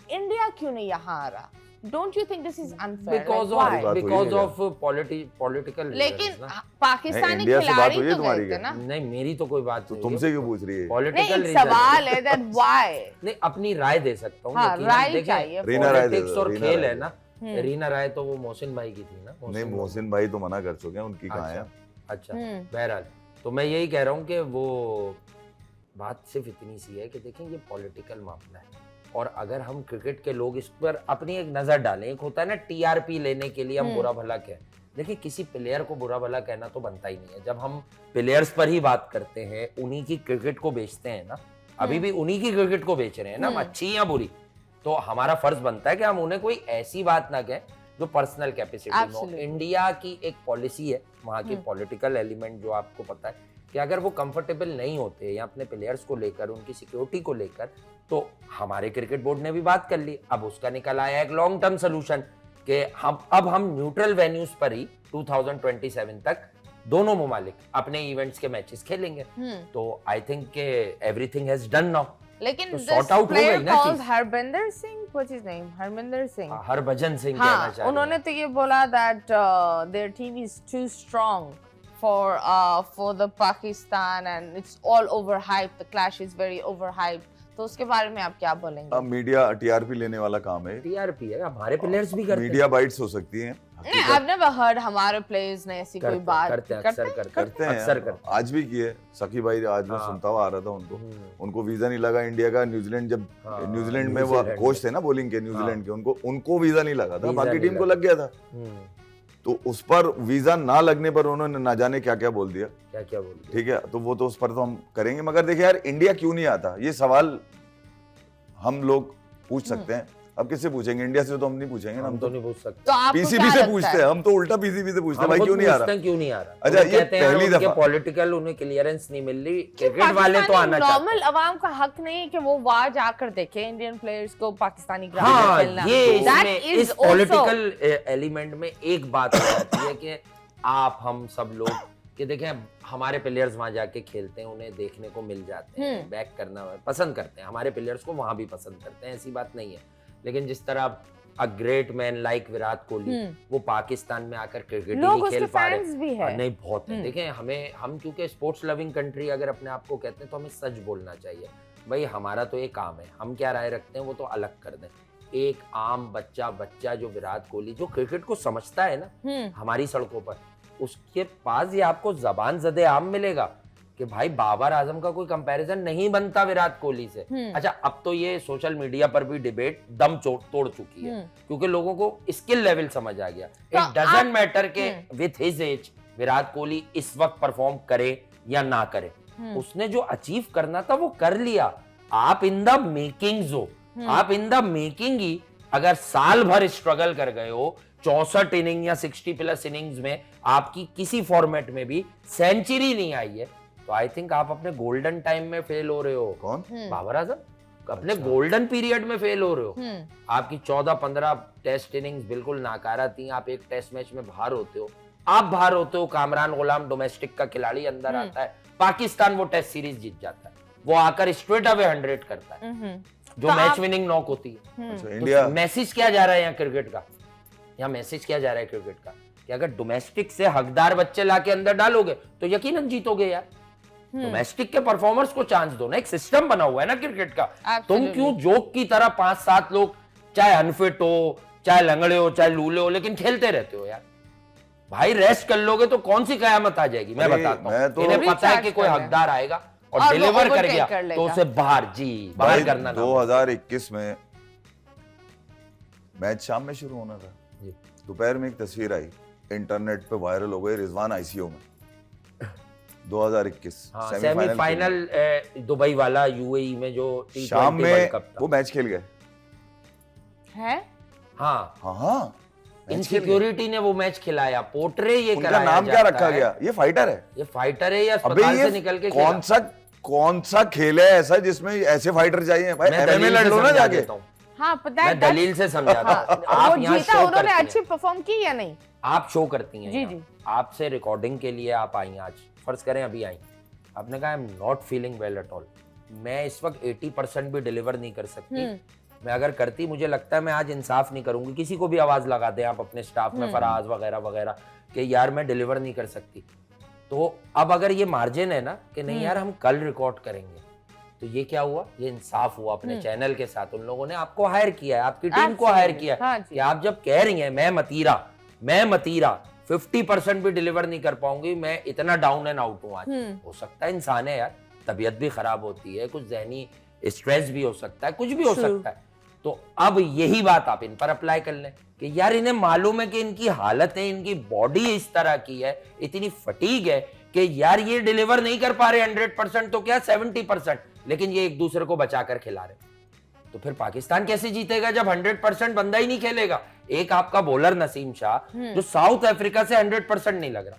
इंडिया क्यों नहीं यहाँ आ रहा? Don't you think this is unfair? Because of political. लेकिन पाकिस्तानी इंडिया से बात खिलाड़ी हुई है तो तुम्हारी गए थे क्या? ना। नहीं मेरी तो कोई बात तो नहीं तुमसे क्यों पूछ रही है? नहीं पॉलिटिकल एक सवाल है दैट व्हाई। नहीं अपनी राय दे सकता हूँ। हाँ, यकीनन राय देखें, चाहिए। रीना राय दे पॉलिटिक्स दो, और रीना खेल राय है दे ना। रीना राय तो वो मोहसिन भाई की थी ना। नहीं मोहसिन भाई तो मना कर चुके हैं, उनकी कहाँ है? अच्छा बहरहाल तो मैं यही कह रहा हूँ कि वो बात सिर्फ इतनी सी है कि देखें ये पॉलिटिकल मामला है और अगर हम क्रिकेट के लोग इस पर अपनी एक नजर डालें, एक होता है ना टीआरपी लेने के लिए हम बुरा भला कहें। देखिए किसी प्लेयर को बुरा भला कहना तो बनता ही नहीं है। जब हम प्लेयर्स पर ही बात करते हैं, उन्हीं की क्रिकेट को बेचते हैं ना, अभी भी उन्हीं की क्रिकेट को बेच रहे हैं ना, अच्छी या बुरी, तो हमारा फर्ज बनता है कि हम उन्हें कोई ऐसी बात ना कहें जो पर्सनल कैपेसिटी में हो। इंडिया की एक पॉलिसी है, वहाँ की पॉलिटिकल एलिमेंट जो आपको पता है कि अगर वो कंफर्टेबल नहीं होते या अपने प्लेयर्स को लेकर, उनकी सिक्योरिटी को लेकर, तो हमारे क्रिकेट बोर्ड ने भी बात कर ली। अब उसका निकल आया एक लॉन्ग टर्म सोल्यूशन कि हम न्यूट्रल वेन्यूज पर ही 2027 तक दोनों ममालिक अपने इवेंट्स के मैचेस खेलेंगे। तो आई थिंक के एवरीथिंग हैज डन नाउ। लेकिन तो this sort out हो player गई ना called चीज। Harbinder Singh, what's his name? Harminder Singh. Harbhajan Singh कहना हाँ, चाह रहे उन्होंने हैं। तो ये बोला that their team is too strong for the Pakistan and it's all overhyped. The clash is very overhyped. तो उसके बारे में आप क्या बोलेंगे? अब मीडिया टीआरपी लेने वाला काम है, टीआरपी है, हमारे प्लेयर्स भी करते हैं। मीडिया बाइट्स हो सकती हैं। नहीं, I've never heard हमारे players ने ऐसी कोई बात करते हैं, अक्सर करते हैं, अक्सर करते आज भी किए। सकी भाई आज मैं सुनता हुआ आ रहा था उनको वीजा नहीं लगा इंडिया का। न्यूजीलैंड जब न्यूजीलैंड में वो कोच थे ना बॉलिंग के न्यूजीलैंड के, उनको वीजा नहीं लगा था, बाकी टीम को लग गया था। तो उस पर वीजा ना लगने पर उन्होंने ना जाने क्या क्या बोल दिया, क्या बोल दिया। ठीक है। तो वो तो उस पर तो हम करेंगे, मगर देखिए यार इंडिया क्यों नहीं आता, ये सवाल हम लोग पूछ सकते हैं। अब किससे पूछेंगे? इंडिया से तो हम नहीं पूछेंगे ना, हम तो नहीं पूछ सकते। तो आपको पीसीबी क्या से लगता पूछते है? हैं, हम तो उल्टा पीसीबी से पूछते हैं, भाई हम क्यों नहीं आ पूछते रहा? हैं, क्यों नहीं आ रहा? अच्छा, वो ये कहते हैं पहली उनके दफा पॉलिटिकल उन्हें क्लियरेंस नहीं मिल रही, क्रिकेट वाले तो आना चाहते नॉर्मल अवाम का हक नहीं है कि वो वहां जाकर देखे इंडियन प्लेयर्स को पाकिस्तानी ग्राउंड में हाँ, खेलना। ये That इसमें is इस also- पॉलिटिकल एलिमेंट में एक बात हो जाती है कि आप हम सब लोग कि देखें हमारे प्लेयर्स वहां जाके खेलते हैं, उन्हें देखने को मिल जाते हैं, बैक करना पसंद करते हैं, हमारे प्लेयर्स को वहां भी पसंद करते हैं, ऐसी बात नहीं है। लेकिन जिस तरह a great man like Virat Kohli वो पाकिस्तान में आकर क्रिकेट नहीं खेल पा रहे, नहीं बहुत है। देखें हम क्योंकि स्पोर्ट्स लविंग कंट्री अगर अपने आप को कहते हैं तो हमें सच बोलना चाहिए। भाई हमारा तो एक काम है, हम क्या राय रखते हैं वो तो अलग कर दें। एक आम बच्चा जो विराट कोहली जो क्रिकेट को समझता है ना हमारी सड़कों पर, उसके पास ये आपको जबान ज़दे आम मिलेगा कि भाई बाबर आजम का कोई कंपैरिजन नहीं बनता विराट कोहली से। अच्छा अब तो ये सोशल मीडिया पर भी डिबेट दम तोड़ चुकी है क्योंकि लोगों को स्किल लेवल समझ आ गया। इट डजंट मैटर के with his age Virat Kohli इस वक्त परफॉर्म करे या ना करे, उसने जो अचीव करना था वो कर लिया। आप इन द मेकिंग हो, आप इन द मेकिंग ही अगर साल भर स्ट्रगल कर गए हो, 64 इनिंग या 60+ इनिंग्स में आपकी किसी फॉर्मेट में भी सेंचुरी नहीं आई है, तो आई थिंक आप अपने गोल्डन टाइम में फेल हो रहे हो। कौन? बाबर आजम अपने गोल्डन पीरियड में फेल हो रहे हो। आपकी 14-15 टेस्ट इनिंग्स बिल्कुल नाकारा थी, आप एक टेस्ट मैच में बाहर होते हो, आप बाहर होते हो, कामरान गुलाम डोमेस्टिक का खिलाड़ी अंदर आता है, पाकिस्तान वो टेस्ट सीरीज जीत जाता है, वो आकर स्ट्रेट अवे 100 करता है जो मैच विनिंग नॉक होती है। अच्छा, इंडिया मैसेज क्या जा रहा है यहाँ क्रिकेट का, यहाँ मैसेज क्या जा रहा है क्रिकेट का कि अगर डोमेस्टिक से हकदार बच्चे लाके अंदर डालोगे तो यकीनन जीतोगे यार। डोमेस्टिक के परफॉर्मर्स को चांस दो ना, एक सिस्टम बना हुआ है ना क्रिकेट का। तुम क्यों जोक की तरह 5-7 लोग चाहे अनफिट हो, चाहे लंगड़े हो, चाहे लूले हो, लेकिन खेलते रहते हो यार। भाई रेस्ट कर लोगे तो कौन सी कयामत आ जाएगी? मैं बताता हूँ, इन्हें पता है कि कोई हकदार आएगा और डिलीवर कर गया तो उसे बाहर करना। 2021 में मैच शाम में शुरू होना था, दोपहर में एक तस्वीर आई इंटरनेट पे वायरल हो गई, रिजवान आईसीयू में। 2021 हाँ, सेमीफाइनल सेमीफाइनल दुबई वाला यूएई में जो T20 शाम वर्ल्ड में कप था। वो मैच खेल गए। है हाँ, हाँ मैच खेल गए। इनसिक्योरिटी ने वो मैच खिलाया, पोर्ट्रे ये उनका कराया नाम क्या जाता रखा है। गया? ये फाइटर है। ये फाइटर है या अबे अस्पताल ये से निकल के खेला? कौन सा खेल है ऐसा जिसमें ऐसे फाइटर चाहिए? भाई मैं एमएमए दलील लड़ से लो ना समझा जाके। देता हूँ। हाँ पता है मैं दलील से समझाता हूँ। वो आप यहाँ जीता, शो उन्होंने करती अच्छी हैं, परफॉर्म की या नहीं? आप शो करती हैं जी, यहाँ। जी। आपसे रिकॉर्डिंग के लिए आप आई आज, फर्ज करें अभी आई, आपने कहा I am not feeling well at all, मैं इस वक्त 80% भी डिलीवर नहीं कर सकती। मैं अगर करती, मुझे लगता है मैं आज इंसाफ नहीं करूंगी। किसी को भी आवाज लगा दें आप अपने स्टाफ में, फराज वगैरह वगैरह, कि यार मैं डिलीवर नहीं कर सकती। तो अब अगर ये मार्जिन है ना कि नहीं यार हम कल रिकॉर्ड करेंगे, तो ये क्या हुआ? ये इंसाफ हुआ अपने चैनल के साथ। उन लोगों ने आपको हायर किया है, आपकी टीम को हायर किया है हाँ जी। कि आप जब कह रही हैं मैं मतीरा 50% भी डिलीवर नहीं कर पाऊंगी, मैं इतना डाउन एंड आउट हूं आज। हो सकता है, इंसान है यार, तबीयत भी खराब होती है, कुछ जहनी स्ट्रेस भी हो सकता है, कुछ भी हो सकता है। तो अब यही बात आप इन पर अप्लाई कर लें कि यार इन्हें मालूम है कि इनकी हालत है, इनकी बॉडी इस तरह की है, इतनी फटीग है कि यार ये डिलीवर नहीं कर पा रहे 100%, तो क्या 70%, लेकिन ये एक दूसरे को बचाकर खिला रहे। तो फिर पाकिस्तान कैसे जीतेगा जब 100% बंदा ही नहीं खेलेगा? एक आपका बॉलर नसीम शाह जो साउथ अफ्रीका से 100% नहीं लग रहा,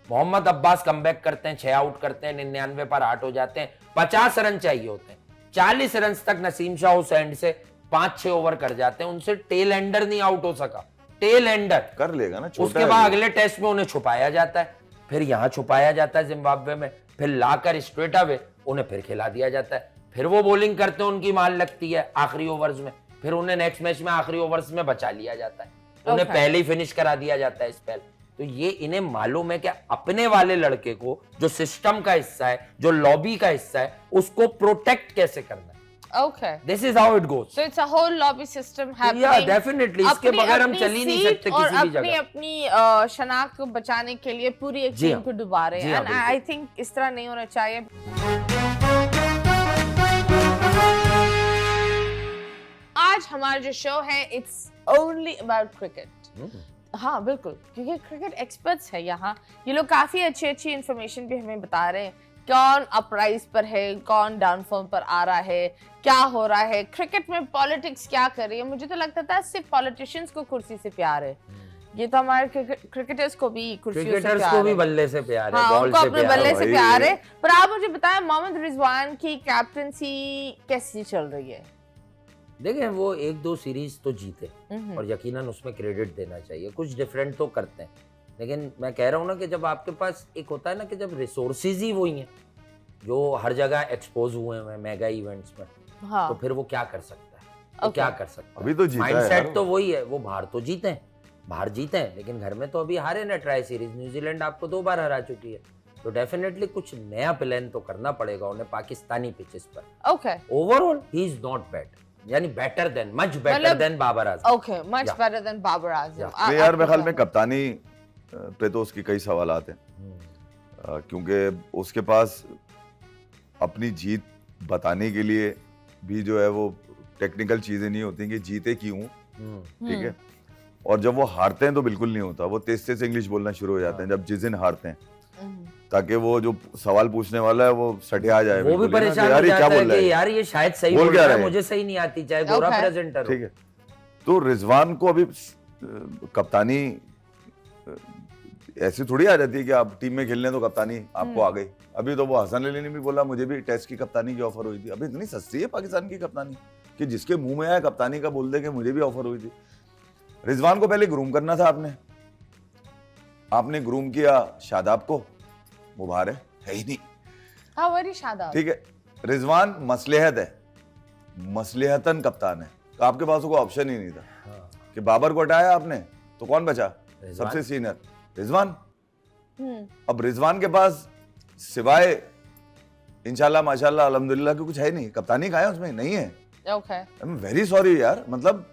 मोहम्मद अब्बास कमबैक करते हैं, 6 आउट करते हैं, 99 पर 8 हो जाते हैं, 50 रन चाहिए होते हैं, 40 रन तक नसीम शाह उस एंड से 5-6 ओवर कर जाते हैं, उनसे टेल एंडर नहीं आउट हो सका, टेल एंडर कर लेगा ना, छोटा उसके है बाद वो। अगले टेस्ट में उन्हें छुपाया जाता है, फिर यहां छुपाया जाता है जिम्बाब्वे में, फिर लाकर स्ट्रेट अवे उन्हें फिर खिला दिया जाता है, फिर वो बॉलिंग करते हैं, उनकी मार लगती है आखिरी ओवर्स में, फिर उन्हें नेक्स्ट मैच में आखिरी ओवर्स में बचा लिया जाता है, उन्हें पहले ही फिनिश करा दिया जाता है स्पेल। तो ये इन्हें मालूम है कि अपने वाले लड़के को, जो सिस्टम का हिस्सा है, जो लॉबी का हिस्सा है, उसको प्रोटेक्ट कैसे करना है। Okay. This is how it goes. So it's a whole lobby system happening. Yeah, definitely. इसके बगैर हम चल ही नहीं सीट सकते और किसी भी जगह। अपनी शनाख्त को बचाने के लिए पूरी एक जी टीम हाँ। को डुबा रहे जी हैं। हाँ, And बिल्कुल। I think इस तरह नहीं होना चाहिए। आज हमारा जो शो है it's only about cricket. हाँ बिल्कुल, क्योंकि क्रिकेट एक्सपर्ट्स है यहाँ। ये लोग काफी अच्छी इंफॉर्मेशन भी हमें बता रहे हैं, कौन अपराइज पर है, कौन डाउनफॉल पर आ रहा है, क्या हो रहा है, क्रिकेट में पॉलिटिक्स क्या कर रही है। मुझे तो लगता था सिर्फ पॉलिटिशियंस को कुर्सी से प्यार है, ये तो हमारे क्रिकेटर्स को भी कुर्सियों से क्रिकेटर्स प्यार को भी है। बल्ले से प्यार है, हाँ, बॉल उनको से अपने प्यार बल्ले है। से भाई। प्यार है। पर आप मुझे बताएं, मोहम्मद रिजवान की कैप्टनसी कैसी चल रही है? देखें, वो 1-2 सीरीज तो जीते और यकीनन उसमें क्रेडिट देना चाहिए, कुछ डिफरेंट तो करते हैं, लेकिन मैं कह रहा हूँ ना कि जब आपके पास एक होता है ना कि जब रिसोर्सेज ही वही हैं जो हर जगह एक्सपोज हुए हैं मेगा इवेंट्स में, हाँ। तो फिर वो क्या कर सकता है? तो क्या कर सकता है? अभी तो जीता है माइंडसेट यार। तो वही है, वो बाहर तो जीते हैं, बाहर जीते हैं, लेकिन घर में तो अभी हारे ना ट्राई सीरीज। न्यूजीलैंड आपको 2 बार हरा चुकी है, तो डेफिनेटली कुछ नया प्लान तो करना पड़ेगा उन्हें पाकिस्तानी पिचेस पर। Okay overall he is not bad, यानी बेटर देन, मच बेटर मतलब- than Babar Azam. Okay, much better than Babar Azam. नहीं यार, मेरे ख्याल में कप्तानी पे तो उसकी कई सवालात हैं, क्योंकि उसके पास अपनी जीत बताने के लिए भी जो है वो टेक्निकल चीजें नहीं होती कि जीते क्यों, ठीक है। और जब वो हारते हैं तो बिल्कुल नहीं होता, वो तेज इंग्लिश बोलना शुरू हो जाते हैं जब जिस दिन हारते हैं, ताकि वो जो सवाल पूछने वाला है वो सटिया जाए, वो भी बिल्कुल, है ना, कि परेशान हो यार ये क्या जाता है बोल रहा कि है, यार ये शायद सही बोल बोल क्या रहा है, रहा है? मुझे सही नहीं आती, चाहे गोरा Okay. प्रेजेंटर ठीक है। तो रिजवान को अभी कप्तानी ऐसी थोड़ी आ जाती है कि आप टीम में खेलने तो कप्तानी आपको आ गई। अभी तो वो हसन अली ने भी बोला मुझे भी टेस्ट की कप्तानी की ऑफर हुई थी। अभी इतनी सस्ती है पाकिस्तान की कप्तानी कि जिसके मुंह में आया कप्तानी का बोल दे कि मुझे भी ऑफर हुई थी। रिजवान को पहले ग्रूम करना था आपने ग्रूम किया शादाब को, मुबारक है ही नहीं, हाँ वही शादाब, ठीक है। रिजवान मसलहत है, मसलहतन कप्तान है, तो आपके पास कोई ऑप्शन ही नहीं था कि बाबर को हटाया आपने तो कौन बचा? सबसे सीनियर रिजवान। अब रिजवान के पास सिवाय इंशाल्लाह माशाल्लाह अल्हम्दुलिल्लाह की कुछ है नहीं, कप्तानी कहाँ है उसमें? नहीं है। Okay, I am very sorry यार, मतलब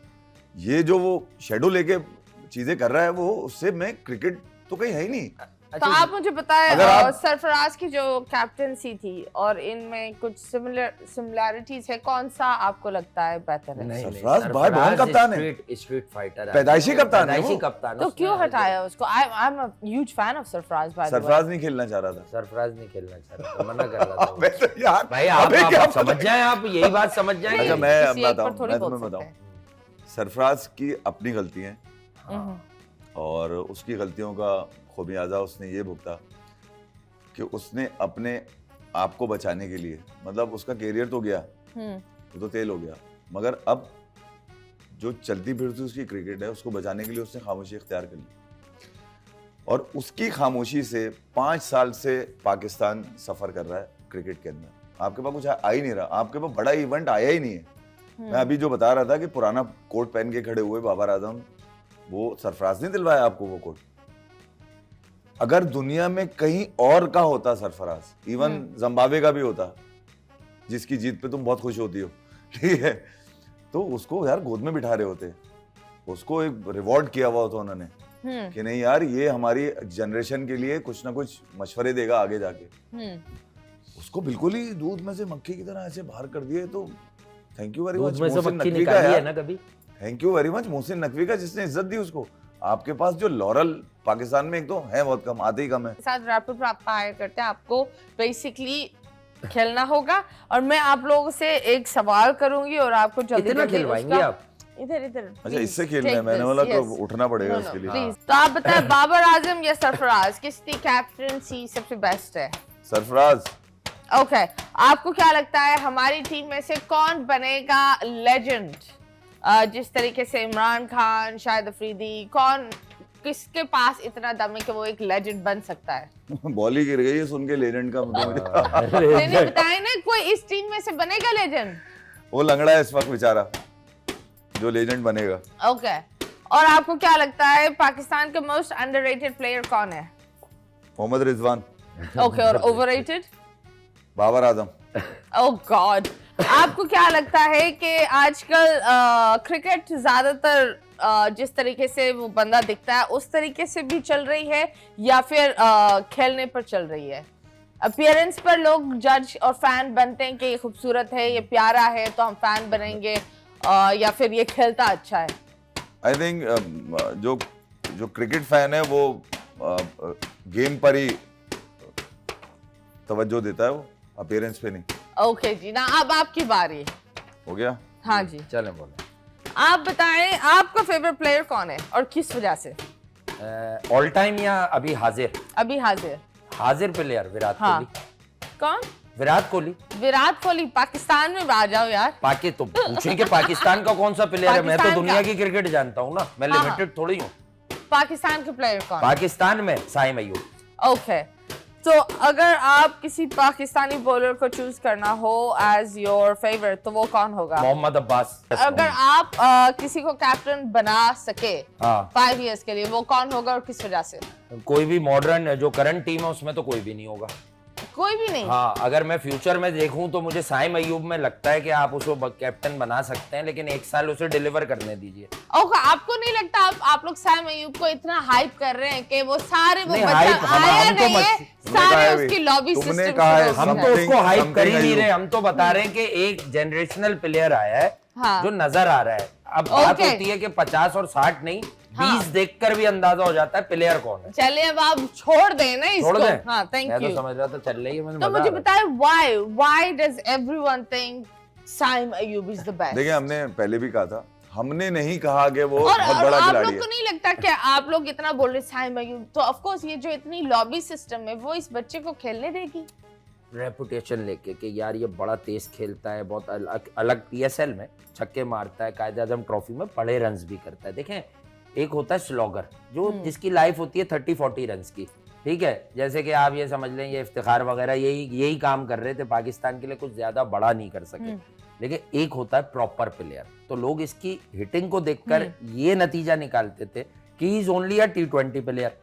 ये जो वो शेडो लेके चीजें कर रहा है वो, उससे मैं क्रिकेट तो कहीं है ही नहीं। तो आप मुझे बताएं अगर आप- सरफराज की जो कैप्टनसी थी और इनमें कुछ सिमिलरिटीज है, कौन सा आपको लगता है बेहतर है? सरफराज भाई बहुत कप्तान है, स्ट्रीट फाइटर है, पैदाइशी कप्तान है वो। पैदाइशी कप्तान है, तो उसमें क्यों है हटाया उसको? I am a huge fan of Sarfaraz by the way. Sarfaraz नहीं खेलना चाह रहा था। सरफराज नहीं खेलना चाह रहा था, मना कर रहा था वो। अबे तो यार भाई अबे क्या आप समझ जाएं, आप यही बात समझ जाएं। अच्छा मैं किसी एक बताऊं, पर थोड़ी मैं बोल तुम्हें सकते बताऊं, सरफराज की अपनी गलती है हम्म, और उसकी गलतियों का खुमियाजा उसने ये भुगता कि उसने अपने आप को बचाने के लिए, मतलब उसका कैरियर तो गया, वो तो तेल हो गया, मगर अब जो चलती फिरती उसकी क्रिकेट है उसको बचाने के लिए उसने खामोशी इख्तियार कर ली और उसकी खामोशी से 5 साल से पाकिस्तान सफर कर रहा है क्रिकेट के अंदर। आपके पास कुछ आ ही नहीं रहा, आपके पास बड़ा इवेंट आया ही नहीं है। मैं अभी जो बता रहा था कि पुराना कोट पहन के खड़े हुए बाबर आजम, वो सरफराज ने दिलवाया आपको वो कोट। अगर दुनिया में कहीं और का होता सरफराज, इवन जिम्बाब्वे का भी होता, जिसकी जीत पे तुम बहुत खुश होती हो, ठीक है, तो उसको यार गोद में बिठा रहे होते, उसको एक रिवॉर्ड किया हुआ होता उन्होंने कि नहीं यार ये हमारी जनरेशन के लिए कुछ ना कुछ मशवरे देगा आगे जाके। उसको बिल्कुल ही दूध में से मक्खी की तरह ऐसे बाहर कर दिए। तो थैंक यू वेरी मच दूध में से मोहसिन मक्खी नकवी का निकाली है यार, ना कभी। Thank you very much Mohsin Naqvi का जिसने इज्जत दी उसको। आपके पास जो लॉरल पाकिस्तान में एक तो है बहुत कम, आते ही कम है। साथ रैपर पर आप हायर करते हैं, आपको बेसिकली खेलना होगा और मैं आप लोगों से एक सवाल करूंगी और आपको जल्दी इतना जल्दी खिलवाएंगे उसका- आप? इधर इधर अच्छा इससे खेलना है, मैंने बोला तो उठना पड़ेगा इसके लिए। प्लीज। तो आप बताएं बाबर आजम या सरफराज, किसकी कैप्टनसी सबसे बेस्ट है? सरफराज। ओके आपको क्या लगता है हमारी टीम में से कौन बनेगा लेजेंड? जिस तरीके से इमरान खान, शाहिद अफरीदी, कौन किसके पास इतना दम है कि वो एक लेजेंड बन सकता है? बॉल ही गिर गई है सुन के लेजेंड का मुझे। मैंने बताया ना कोई इस टीम में से बनेगा लेजेंड। वो लंगड़ा है इस वक्त बेचारा जो लेजेंड बनेगा। ओके और आपको क्या लगता है पाकिस्तान के मोस्ट अंडररेटेड प्लेयर कौन है? मोहम्मद रिजवान। ओके और ओवररेटेड? बाबर आजम। ओह गॉड। आपको क्या लगता है कि आजकल क्रिकेट ज्यादातर जिस तरीके से वो बंदा दिखता है उस तरीके से भी चल रही है या फिर खेलने पर चल रही है? अपीयरेंस पर लोग जज और फैन बनते हैं कि ये खूबसूरत है, ये प्यारा है तो हम फैन बनेंगे, या फिर ये खेलता अच्छा है? आई थिंक जो जो क्रिकेट फैन है वो गेम पर ही तवज्जो देता है, वो अपीयरेंस पे नहीं। ओके जी ना, अब आपकी बारी। हो गया? हाँ जी चलें बोले। आप बताएं आपका फेवरेट प्लेयर कौन है और किस वजह से? ऑल टाइम या अभी हाजिर? अभी हाजिर। हाजिर प्लेयर विराट हाँ। कोहली। कौन? विराट कोहली। विराट कोहली। पाकिस्तान में आ जाओ यार। तो पूछें कि पाकिस्तान का कौन सा प्लेयर है? मैं तो पाकिस्तान दुनिया का। की क्रिकेट जानता हूँ ना, मैं हाँ, लिमिटेड थोड़ी हूँ। पाकिस्तान के प्लेयर कौन? पाकिस्तान में साइम अय्यूब। ओके तो अगर आप किसी पाकिस्तानी बॉलर को चूज करना हो एज योर फेवरेट तो वो कौन होगा? मोहम्मद अब्बास। अगर आप किसी को कैप्टन बना सके हाँ 5 इयर्स के लिए वो कौन होगा और किस वजह से? कोई भी मॉडर्न जो करंट टीम है उसमें तो कोई भी नहीं होगा। कोई भी नहीं? हाँ अगर मैं फ्यूचर में देखूं तो मुझे साइम अय्यूब में लगता है कि आप उसको कैप्टन बना सकते हैं, लेकिन 1 साल उसे डिलीवर करने दीजिए। ओके आपको नहीं लगता आप लोग सैम अय्यूब को इतना हाइप कर रहे हैं कि वो सारे वो नहीं, बच्चा hype आया हम तो नहीं है, तुमने कहा सारे है उसकी भी, लॉबी तुमने सिस्टम कहा है, हम तो Something- उसको हाइप कर ही something नहीं रहे, अय्यूब। हम तो बता रहे हैं कि एक जनरेशनल प्लेयर आया है हाँ। जो नजर आ रहा है। अब बात Okay. होती है कि 50 और 60 नहीं, हाँ। 20 देखकर भी अंदाजा हो जाता है प्लेयर कौन है। चलिए अब आप छोड़ दें ना इसको। छोड़ दें? हाँ थैंक मैं यू। तो समझ रहा था चल रही है, मैंने तो बता मुझे रहा। बताएं why does everyone think Saim Ayub is the best? देखिए हमने पहले भी कहा था, हमने नहीं कहा कि वो और बहुत बड़ा आप खिलाड़ी लोग है। को नहीं लगता कि आप लोग इतना बोल रहे साइम अय्यूब तो ऑफ कोर्स ये जो इतनी लॉबी सिस्टम है वो इस बच्चे को खेलने देगी? रेपुटेशन लेके कि यार ये बड़ा तेज खेलता है, बहुत अलग पीएसएल में छक्के मारता है, कायदे आजम ट्रॉफी में बड़े रन्स भी करता है। देखें एक होता है स्लॉगर जो जिसकी लाइफ होती है 30-40 रन्स की, ठीक है, जैसे कि आप ये समझ लें ये इफ्तिखार वगैरह यही काम कर रहे थे पाकिस्तान के लिए, कुछ ज्यादा बड़ा नहीं कर सके। लेकिन एक होता है प्रॉपर प्लेयर, तो लोग इसकी हिटिंग को देखकर ये नतीजा निकालते थे कि he is only a T20 player.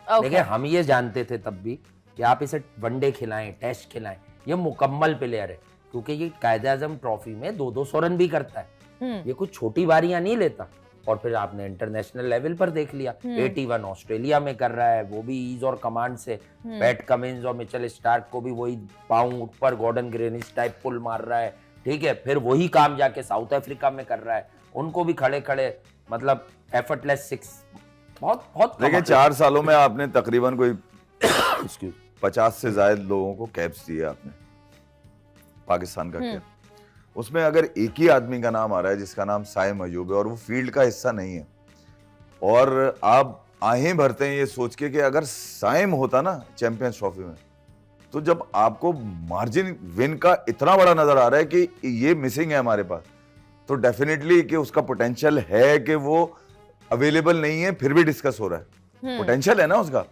लेकिन हम ये जानते थे तब भी कि आप इसे वनडे खिलाएं, टेस्ट खिलाएं, ये मुकम्मल प्लेयर है, क्योंकि ये कायदे आजम ट्रॉफी में 200 रन भी करता है। ये कुछ छोटी बारियां नहीं लेता, और फिर आपने इंटरनेशनल लेवल पर देख लिया 81 ऑस्ट्रेलिया में कर रहा है, वो भी ईज और कमांड से। पैट कमिंस और मिचेल स्टार्क को भी वही पाँव ऊपर गॉर्डन ग्रेनिश टाइप पुल मार रहा है, ठीक है। फिर वही काम जाके साउथ अफ्रीका में कर रहा है, उनको भी खड़े खड़े मतलब एफर्टलेस 6 बहुत बहुत। देखिए 4 सालों में आपने तकरीबन कोई 50 से ज्यादा लोगों को कैप्स दिए आपने, पाकिस्तान का कैप। उसमें अगर एक ही आदमी का नाम आ रहा है जिसका नाम साइम अयूब है और वो फील्ड का हिस्सा नहीं है, और आप आहें भरते हैं ये सोच के कि अगर साइम होता ना चैंपियंस ट्रॉफी में, तो जब आपको मार्जिन विन का इतना बड़ा नजर आ रहा है कि ये मिसिंग है हमारे पास, तो डेफिनेटली कि उसका पोटेंशियल है कि वो अवेलेबल नहीं है, फिर भी डिस्कस हो रहा है, पोटेंशियल है ना उसका।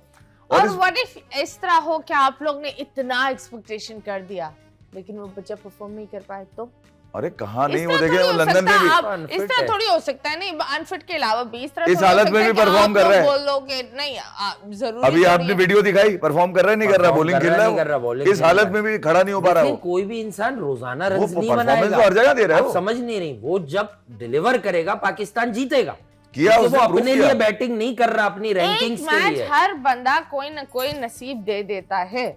और व्हाट इफ इस तरह हो कि आप लोग ने इतना एक्सपेक्टेशन कर दिया लेकिन वो बच्चा परफॉर्म नहीं कर पाए तो? अरे कहाँ नहीं, वो देखे वो लंदन में भी इस तरह थोड़ी हो सकता है। नहीं, अनफिट के अलावा भी इस तरह इस हालत में भी परफॉर्म कर रहा है। बोल लो कि नहीं जरूरी। अभी आपने वीडियो दिखाई, परफॉर्म कर रहा है नहीं कर रहा, बॉलिंग खेल रहा है, इस हालत में भी खड़ा नहीं हो पा रहा है। कोई भी इंसान रोजाना रन नहीं परफॉर्मेंस बनाएगा, तो हर जगह दे रहा है। आप समझ नहीं रही, वो जब डिलीवर करेगा पाकिस्तान जीतेगा। किया वो उसने, अपने लिए बैटिंग नहीं कर रहा, अपनी रैंकिंग्स के लिए। हर बंदा कोई ना कोई नसीब दे देता है।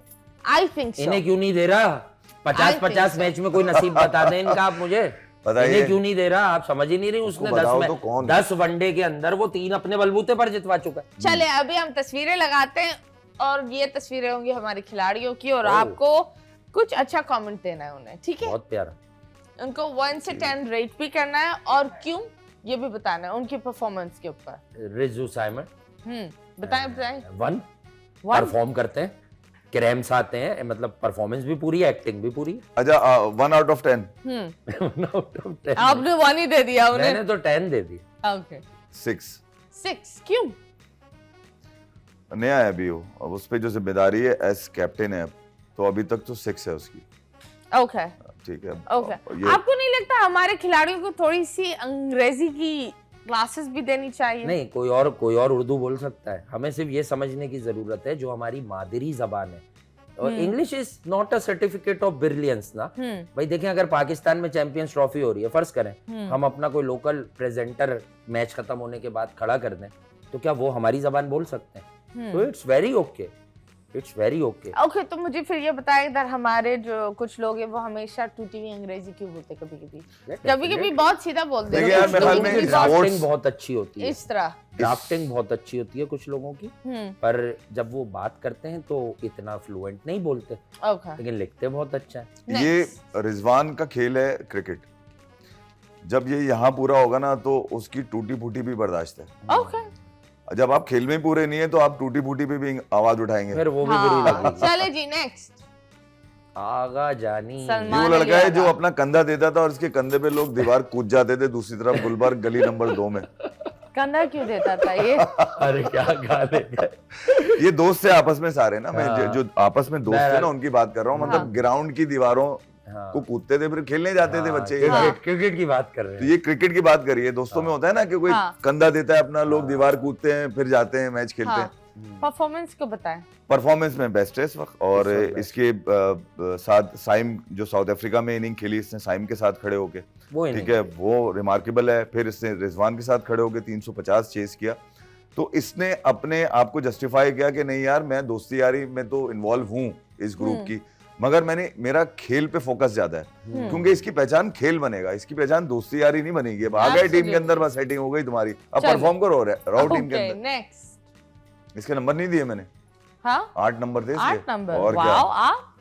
I think so. इन्हें क्यों नहीं दे रहा? 50-50 मैच में कोई नसीब बता दें इनका आप मुझे। इन्हें क्यों नहीं दे रहा? आप समझ ही नहीं रही। उसने 10 वनडे के अंदर वो 3 अपने बलबूते पर जितवा चुका है। चले अभी हम तस्वीरें लगाते हैं और ये तस्वीरें होंगी हमारे खिलाड़ियों की, और आपको कुछ अच्छा कमेंट देना है उन्हें, ठीक है? बहुत प्यारा। उनको 1 से 10 रेट भी करना है और क्यों ये भी बताना है उनकी परफॉर्मेंस के ऊपर। रिजू साइमन बताएं 1 परफॉर्म करते हैं, क्रैम्स आते हैं, मतलब परफॉर्मेंस भी पूरी है, एक्टिंग भी पूरी है। अच्छा 1 out of 10 1 out of 10 आपने 1 ही दे दिया उन्हें। मैंने तो 10 दे दी। ओके 6 क्यों? नया है अभी वो, अब उस पे जो जिम्मेदारी है एज कैप्टन है, तो अभी तक तो 6 है उसकी। ओके ठीक है। आपको नहीं लगता हमारे खिलाड़ियों को थोड़ी सी अंग्रेजी की क्लासेस भी देनी चाहिए? नहीं, कोई और उर्दू बोल सकता है। हमें सिर्फ ये समझने की जरूरत है जो हमारी मादरी जबान है। और English is not a certificate of brilliance ना भाई। देखें, अगर पाकिस्तान में चैंपियंस ट्रॉफी हो रही है, फर्ज करें हम अपना कोई लोकल प्रेजेंटर मैच खत्म होने के बाद खड़ा कर दें, तो क्या वो हमारी जबान बोल सकते हैं? तो it's very okay, it's very okay. Okay, तो मुझे फिर ये बताएं, इधर हमारे जो कुछ लोग हैं वो हमेशा टूटी हुई अंग्रेजी क्यों बोलते? कभी-कभी बहुत सीधा बोलते हैं। यार मेरे ख्याल में ड्राफ्टिंग बहुत अच्छी होती है, इस तरह ड्राफ्टिंग बहुत अच्छी होती है कुछ लोगों की, पर जब वो बात करते हैं तो इतना फ्लुएंट नहीं बोलते, लेकिन लिखते बहुत अच्छा है। ये रिजवान का खेल है क्रिकेट, जब ये यहाँ पूरा होगा ना तो उसकी टूटी फूटी भी बर्दाश्त है। ओके, जब आप खेल में पूरे नहीं है तो आप टूटी फूटी पे भी आवाज उठाएंगे, फिर वो भी बुरी लगेगी। चले जी नेक्स्ट। आगा जानी ये वो लड़का है जो अपना कंधा देता था और उसके कंधे पे लोग दीवार कूद जाते थे दूसरी तरफ गुलबर्ग गली नंबर 2 में। कंधा क्यों देता था ये? अरे क्या गाने ये दोस्त है आपस में सारे ना, मैं जो आपस में दोस्त है ना उनकी बात कर रहा हूँ। मतलब ग्राउंड की दीवारों को कूदते थे, फिर खेलने जाते थे बच्चे। क्रिकेट की बात कर रहे हैं, तो ये क्रिकेट की बात करिए। दोस्तों में होता है ना कि कोई कंधा देता है अपना, लोग दीवार कूदते हैं फिर जाते हैं मैच खेलते हैं। परफॉर्मेंस को बताएं। परफॉर्मेंस में बेस्ट है इस वक्त, और इसके साथ साइम जो साउथ अफ्रीका में इनिंग खेली इसने साइम के साथ खड़े होके, ठीक है, वो रिमार्केबल है। फिर इसने रिजवान के साथ खड़े होके 350 चेस किया, तो इसने अपने आप को जस्टिफाई किया कि नहीं यार मैं दोस्ती यारी में तो इन्वॉल्व हूँ इस ग्रुप की, मगर मेरा खेल पे फोकस ज्यादा है, क्योंकि इसकी पहचान खेल बनेगा, इसकी पहचान दोस्ती यारी नहीं बनेगी। अब आ गए टीम के अंदर, बस सेटिंग हो गई तुम्हारी, अब परफॉर्म करो रहो टीम के अंदर। नेक्स्ट, इसके नंबर नहीं दिए मैंने। हाँ? 8 नंबर थे इसके। 8 नंबर, और क्या? वाओ, आप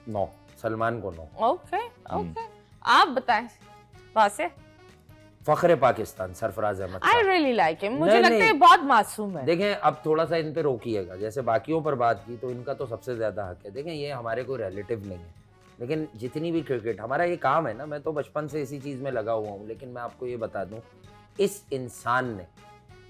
9, सलमान को 9। ओके, आप बताएं। वासे फख्र Pakistan Sarfaraz Ahmed. I really like him, मुझे लगता है बहुत मासूम है। देखें, अब थोड़ा सा इन पे रोकिएगा, जैसे बाकियों पर बात की तो इनका तो सबसे ज्यादा हक है। देखें, ये हमारे कोई रिलेटिव नहीं है, लेकिन जितनी भी क्रिकेट हमारा ये काम है ना, मैं तो बचपन से इसी चीज में लगा हुआ हूँ, लेकिन मैं आपको ये बता दूं, इस इंसान ने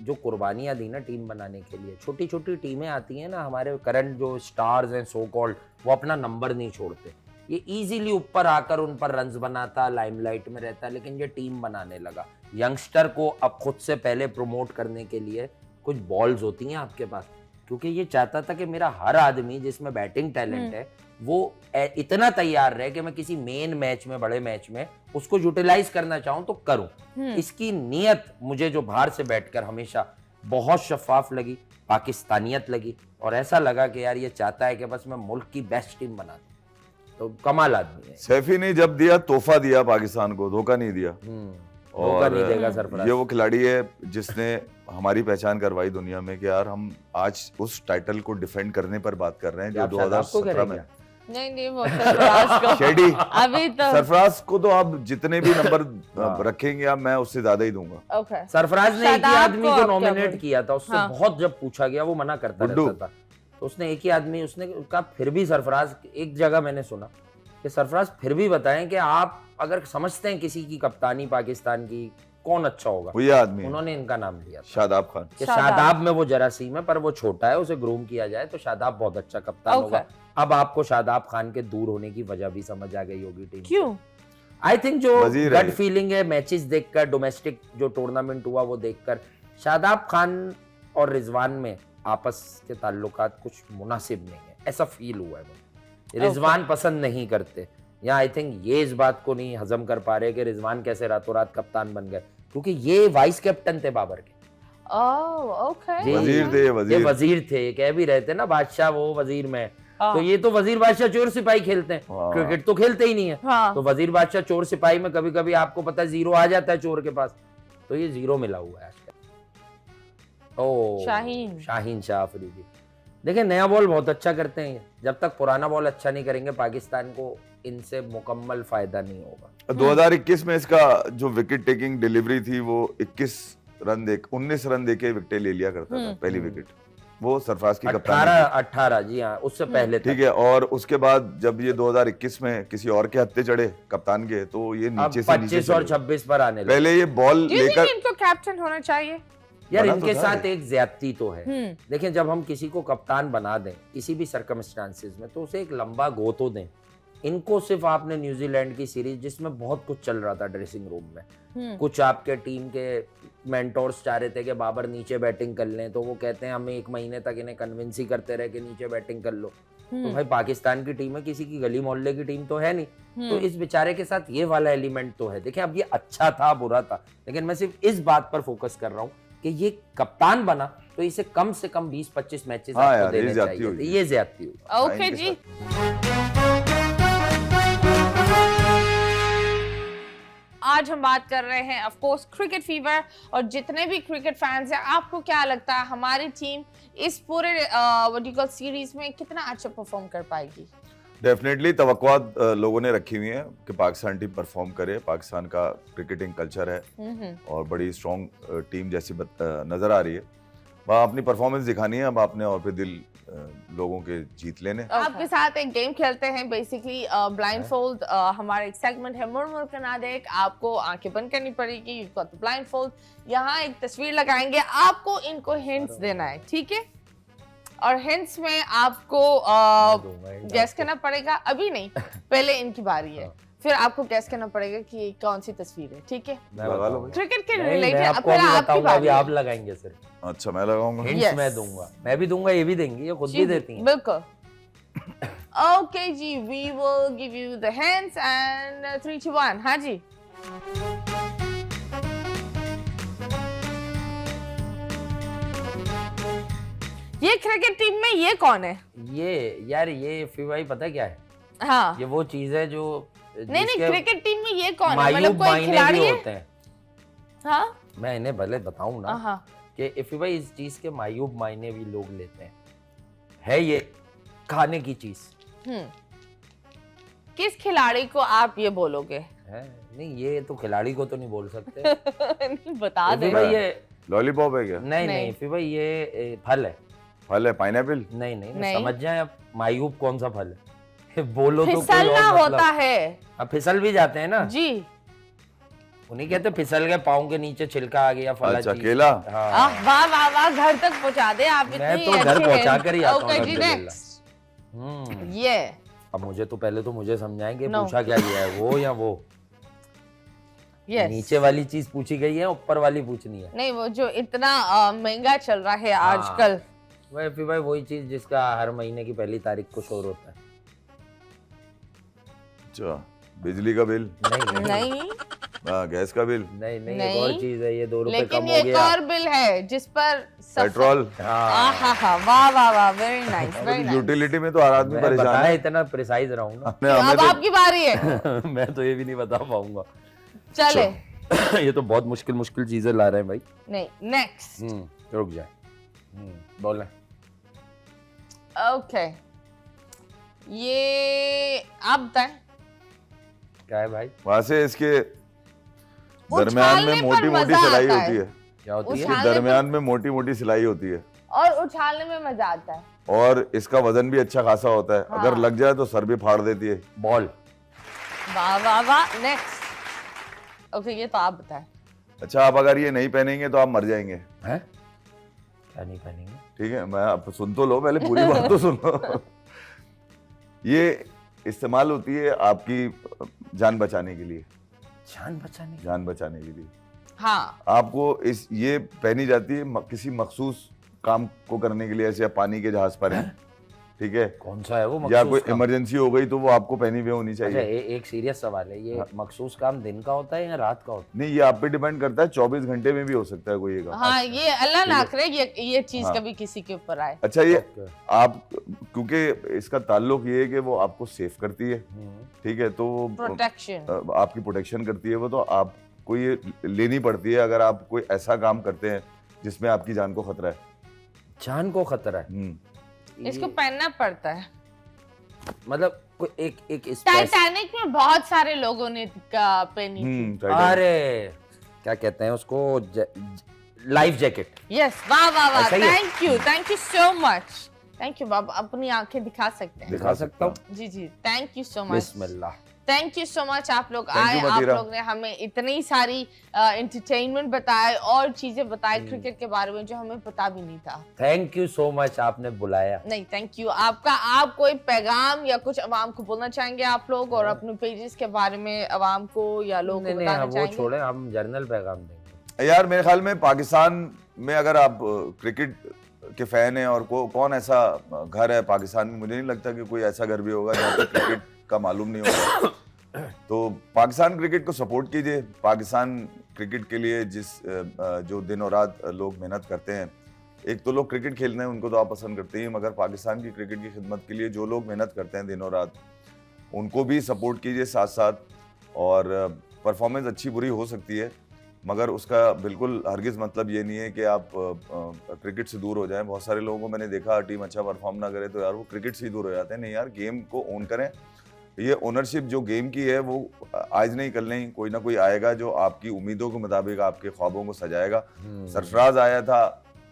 जो कुर्बानियां दी ना टीम बनाने के लिए, छोटी छोटी टीमें आती हैं ना, हमारे करंट जो स्टार्स हैं सो कॉल्ड, वो अपना नंबर नहीं छोड़ते। ये इजीली ऊपर आकर उन पर रन्स बनाता, लाइमलाइट में रहता, लेकिन ये टीम बनाने लगा। यंगस्टर को अब खुद से पहले प्रमोट करने के लिए कुछ बॉल्स होती हैं आपके पास, क्योंकि ये चाहता था कि मेरा हर आदमी जिसमें बैटिंग टैलेंट है वो इतना तैयार रहे कि मैं किसी मेन मैच में, बड़े मैच में उसको यूटिलाइज करना चाहूं तो करूं। इसकी नीयत मुझे जो बाहर से बैठकर हमेशा बहुत शफाफ लगी, पाकिस्तानियत लगी, और ऐसा लगा कि यार ये चाहता है कि बस मैं मुल्क की बेस्ट टीम बना दूं। तो कमाल आदमी है। सैफी ने जब दिया तोहफा दिया पाकिस्तान को, धोखा नहीं दिया। धोखा नहीं देगा सरफराज। ये वो खिलाड़ी है जिसने हमारी पहचान करवाई दुनिया में कि यार हम आज उस टाइटल को डिफेंड करने पर बात कर रहे हैं जो 2017 में। नहीं वो सरफराज को शेडी अभी तो सरफराज को तो आप जितने भी नंबर रखेंगे आप, मैं उससे ज्यादा ही दूंगा। ओके। सरफराज ने एक ही शादाब आदमी को को आप क्या नॉमिनेट बोलते? किया था, उससे हाँ। बहुत जब पूछा गया वो मना करता गुड्डू। रहता था, तो उसने एक ही आदमी, उसने कहा फिर भी सरफराज, एक जगह मैंने सुना कि सरफराज फिर भी बताएं कि आप अगर समझते हैं किसी की कप्तानी पाकिस्तान की कौन अच्छा होगा, वो ये आदमी है, उन्होंने इनका नाम लिया था शादाब खान। कि शादाब। शादाब में वो जरासीम है पर वो छोटा है, उसे ग्रूम किया जाए तो शादाब बहुत अच्छा कप्तान Okay. होगा। अब आपको शादाब खान के दूर होने की वजह भी समझ आ गई होगी टीम। क्यों? आई थिंक जो वजीर है गट ये। फीलिंग है मैचेस देखकर, डोमेस्टिक जो टूर्नामेंट हुआ वो देखकर, शादाब खान और रिजवान में आपस के ताल्लुकात कुछ मुनासिब नहीं है, ऐसा फील हुआ है मुझे। रिजवान पसंद नहीं करते, या आई थिंक ये इस बात को नहीं हजम कर पा रहे कि रिजवान कैसे रातों रात कप्तान बन गए, क्योंकि ये वाइस कैप्टन थे बाबर के। Oh okay. जी। वजीर थे, ये वजीर। वजीर थे, कह भी रहते ना बादशाह वो वजीर में, हाँ। तो ये तो वजीर बादशाह चोर सिपाही खेलते हैं, हाँ। क्रिकेट तो खेलते ही नहीं है। हाँ। तो वजीर बादशाह चोर सिपाही में कभी कभी आपको पता है जीरो आ जाता है चोर के पास, तो ये जीरो मिला हुआ है आजकल। ओ शाहीन शाह अफरीदी। देखिए नया बॉल बहुत अच्छा करते हैं ये, जब तक पुराना बॉल अच्छा नहीं करेंगे पाकिस्तान को इनसे मुकम्मल फायदा नहीं होगा। 2021 में इसका जो विकेट टेकिंग डिलीवरी थी वो 19 रन देके विकेट ले लिया करता था, पहली विकेट वो सरफराज की कप्तानी 18 जी हाँ, उससे पहले ठीक है। और उसके बाद जब ये 2021 में किसी और के हत्थे चढ़े कप्तान के, तो ये अब नीचे से नीचे 25 और चले। 26 पर आने लगे। पहले ये बॉल लेकर इनको कैप्टन होना चाहिए। यार बना इनके तो था साथ ये। एक ज्यादती तो है। देखिए जब हम किसी को कप्तान बना दें किसी भी सर्कमस्टांसेस में, तो उसे एक लंबा गो तो दें। इनको सिर्फ आपने न्यूजीलैंड की सीरीज जिसमें बहुत कुछ चल रहा था ड्रेसिंग रूम में, कुछ आपके टीम के मेंटोर्स चाह रहे थे कि बाबर नीचे बैटिंग कर लें, तो वो कहते हैं हमें 1 महीने तक इन्हें कन्विंस ही करते रहे कि नीचे बैटिंग कर लो। तो भाई पाकिस्तान की टीम है, किसी की गली मोहल्ले की टीम तो है नहीं, तो इस बेचारे के साथ ये वाला एलिमेंट तो है। देखिए अब ये अच्छा था बुरा था, लेकिन मैं सिर्फ इस बात पर फोकस कर रहा हूँ कि ये कप्तान बना तो इसे कम से कम 20-25 मैचेस हाँ आपको यार, ये देने ज्यादती चाहिए हुई। थे। ये ज्यादती हुई। ओके जी। आज हम बात कर रहे हैं ऑफ कोर्स क्रिकेट फीवर, और जितने भी क्रिकेट फैंस हैं, आपको क्या लगता है हमारी टीम इस पूरे वर्टिकल सीरीज में कितना अच्छा परफॉर्म कर पाएगी? डेफिनेटली तवक्कुआत लोगों ने रखी हुई है कि पाकिस्तान टीम परफॉर्म करे। पाकिस्तान का क्रिकेटिंग कल्चर है और बड़ी स्ट्रॉन्ग टीम जैसी नजर आ रही है। वहाँ अपनी परफॉर्मेंस दिखानी है, अब आपने और फिर दिल लोगों के जीत लेने। आपके साथ एक गेम खेलते हैं बेसिकली ब्लाइंडफोल्ड। हमारा एक सेगमेंट है मुड़ करना देख। आपको आंखें बंद करनी पड़ेगी, यू गॉट द ब्लाइंडफोल्ड। यहाँ एक तस्वीर लगाएंगे, आपको इनको हिंट्स देना है, ठीक है? और हिंट्स में आपको गैस करना पड़ेगा, अभी नहीं, पहले इनकी बारी है, फिर आपको गैस करना पड़ेगा कि कौन सी तस्वीर है, ठीक है? लगा लो भाई। क्रिकेट के नहीं, रिलेटेड मैं आपको अभी बताऊंगा, अभी आप लगाएंगे सिर्फ अच्छा मैं लगाऊंगा। हिंट्स। Yes. मैं दूंगा, मैं भी दूंगा, ये भी देंगी, ये खुद भी देती हैं। बिल्कुल। ओके जी, we will give you the hints and 3 2 1। हाँ जी। ये क्रिकेट टीम में ये कौन है? ये यार ये फीवाई पता क्या है, हाँ। ये वो चीज है जो नहीं जिसके क्रिकेट टीम में ये कौन है? मायूब मतलब कोई मायने खिलाड़ी भी है? होते हैं। हाँ मैं इन्हें भले बताऊं ना हाँ। कि इफीवाई इस चीज के मायूब मायने भी लोग लेते हैं। है ये खाने की चीज किस खिलाड़ी को आप ये बोलोगे? है? नहीं ये तो खिलाड़ी को तो नहीं बोल सकते। नहीं, बता दे। इफीवाई ये लॉलीपॉप है क्या? नहीं नहीं। नहीं इफीवाई ये फल है। फल है? पाइनएप्पल? नहीं नहीं, नहीं। समझ जाए आप मायूब कौन सा फल है। बोलो तो कोई फिसलना और होता मतलब। है अब फिसल भी जाते हैं ना जी। उन्हीं कहते फिसल गए, पाँव के नीचे छिलका आ गया फला अच्छा चीज। केला। हाँ वाह वाह वाह, घर तक पहुंचा दे आप। मैं इतनी तो घर अच्छी पहुंचा hint। कर ही आता हूँ, ओके जी, अल्हम्दुलिल्लाह। नेक्स्ट ये अब मुझे तो पहले तो मुझे समझाएंगे No. पूछा क्या गया है, वो या वो यस। नीचे वाली चीज पूछी गई है, ऊपर वाली पूछनी है। नहीं, वो जो इतना महंगा चल रहा है आजकल। वह फिर भाई वही चीज जिसका हर महीने की 1 तारीख को शोर होता है। अच्छा, बिजली का बिल, नहीं गैस का बिल, नहीं एक और चीज है, ये 2 रुपए लेकिन कम ये हो एक गया। और बिल है जिस पर पेट्रोल। वाह वाह वाह, very nice very nice. Utility में तो हर आदमी मैं परेशान बताया है। इतना प्रिसाइज रहूंगा। हमें अब तो आपकी बारी है, मैं तो ये भी नहीं बता पाऊंगा। चले। ये तो बहुत मुश्किल चीजें ला रहे हैं भाई। नहीं, नेक्स्ट। रुक जाए। बोलना। ओके, ये आप बताएं। क्या है भाई? वहां से इसके दरमियान में उछालने पर मोटी मोटी मजा सिलाई आता होती है। है। क्या होती है? इसके उछालने दरमियान में मोटी मोटी सिलाई होती है और उछालने में मजा आता है। और इसका वजन भी अच्छा खासा होता है। हाँ। अगर लग जाए तो सर भी फाड़ देती है। बॉल। वाह वाह वाह, नेक्स्ट। ओके, ये तो आप बताएं। अच्छा, आप अगर ये नहीं पहनेंगे तो आप मर जाएंगे। हैं? क्या नहीं पहनेंगे? ठीक है, मैं आप सुन तो लो, पहले पूरी बात तो सुन लो। ये इस्तेमाल होती है आपकी जान बचाने के लिए। जान बचाने? जान बचाने के लिए हाँ, आपको ये पहनी जाती है किसी मखसूस काम को करने के लिए। ऐसे आप पानी के जहाज पर हैं, ठीक है, कौन सा है वो या मखसूस कोई काम? इमरजेंसी हो गई तो वो आपको पहनी हुई होनी अच्छा, चाहिए। एक सीरियस सवाल है, ये मखसूस काम दिन का होता है या रात का होता नहीं, ये आप पे डिपेंड करता है, 24 घंटे में भी हो सकता है कोई ये काम। हाँ, ये अल्लाह ना करे ये चीज हाँ। कभी किसी के ऊपर आए। अच्छा, ये Okay. आप, क्योंकि इसका ताल्लुक ये है कि वो आपको सेफ करती है, ठीक है, तो वो प्रोटेक्शन। आपकी प्रोटेक्शन करती है वो, तो आपको ये लेनी पड़ती है अगर आप कोई ऐसा काम करते हैं जिसमें आपकी जान को खतरा है। जान को खतरा है? इसको पहनना पड़ता है। मतलब कोई एक टाइटैनिक में बहुत सारे लोगों ने पहनी थी। अरे क्या कहते हैं उसको, लाइफ जैकेट। यस, वाह वाह वाह, ऐसा ही है? Thank you so much, thank you बाबा। अपनी आंखें दिखा सकते हैं? दिखा सकता हूँ। जी जी, थैंक यू सो मच। बिस्मिल्लाह। थैंक यू सो मच, आप लोग Thank you, आए, आप मतीरा। लोग ने हमें इतनी सारी एंटरटेनमेंट बताए और चीजें बताए क्रिकेट के बारे में जो हमें पता भी नहीं था। थैंक यू सो मच, आपने बुलाया। नहीं, थैंक यू आपका। आप कोई पैगाम या कुछ अवाम को बोलना चाहेंगे आप लोग, और अपने पेजेस के बारे में अवाम को या लोगों को बताना वो चाहेंगे? छोड़े, हम जर्नल पैगाम देंगे। यार, मेरे ख्याल में पाकिस्तान में अगर आप क्रिकेट के फैन हैं और कौन ऐसा घर है पाकिस्तान में, मुझे नहीं लगता कि कोई ऐसा घर भी होगा जहाँ पे क्रिकेट का मालूम नहीं होगा। तो पाकिस्तान क्रिकेट को सपोर्ट कीजिए। पाकिस्तान क्रिकेट के लिए जो दिन और रात लोग मेहनत करते हैं, एक तो लोग क्रिकेट खेलते हैं उनको तो आप पसंद करते ही, मगर पाकिस्तान की क्रिकेट की खिदमत के लिए जो लोग मेहनत करते हैं दिन और रात, उनको भी सपोर्ट कीजिए साथ साथ। और परफॉर्मेंस अच्छी बुरी हो सकती है, मगर उसका बिल्कुल हरगिज़ मतलब ये नहीं है कि आप क्रिकेट से दूर हो जाएं। बहुत सारे लोगों को मैंने देखा, टीम अच्छा परफॉर्म ना करे तो यार वो क्रिकेट से ही दूर हो जाते हैं। नहीं यार, गेम को ओन करें। ये ओनरशिप जो गेम की है वो आज नहीं कल नहीं, कोई ना कोई आएगा जो आपकी उम्मीदों के मुताबिक आपके ख्वाबों को सजाएगा। सरफराज आया था,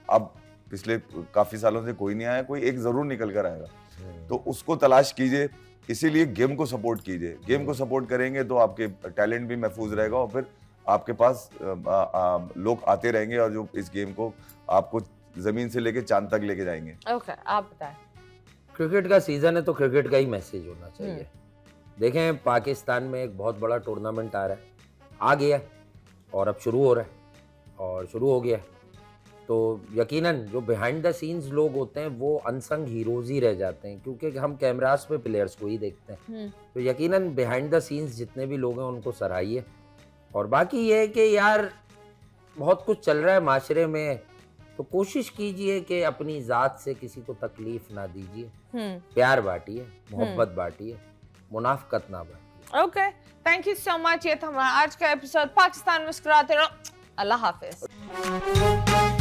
अब पिछले काफ़ी सालों से कोई नहीं आया, कोई एक ज़रूर निकल कर आएगा, तो उसको तलाश कीजिए। इसीलिए गेम को सपोर्ट कीजिए। गेम को सपोर्ट करेंगे तो आपके टैलेंट भी महफूज रहेगा और फिर आपके पास लोग आते रहेंगे और जो इस गेम को आपको ज़मीन से लेके चांद तक लेके जाएंगे। ओके, आप बताएं। क्रिकेट का सीजन है तो क्रिकेट का ही मैसेज होना चाहिए। देखें, पाकिस्तान में एक बहुत बड़ा टूर्नामेंट आ रहा है, आ गया और अब शुरू हो रहा है और शुरू हो गया। तो यकीनन जो बिहाइंड द सीन्स लोग होते हैं वो अनसंग हीरोज ही रह जाते हैं, क्योंकि हम कैमरास पे प्लेयर्स को ही देखते हैं। तो यकीनन बिहाइंड द सीन्स जितने भी लोग हैं उनको सराहिए। और बाकी ये है कि यार बहुत कुछ चल रहा है माशरे में, तो कोशिश कीजिए कि अपनी ज़ात से किसी को तकलीफ ना दीजिए, प्यार बांटिए, मोहब्बत बांटिए, मुनाफकत ना बांटिए। Okay, thank you so much. ये था हमारा आज का एपिसोड। पाकिस्तान मुस्कुराते रहो। अल्लाह हाफिज।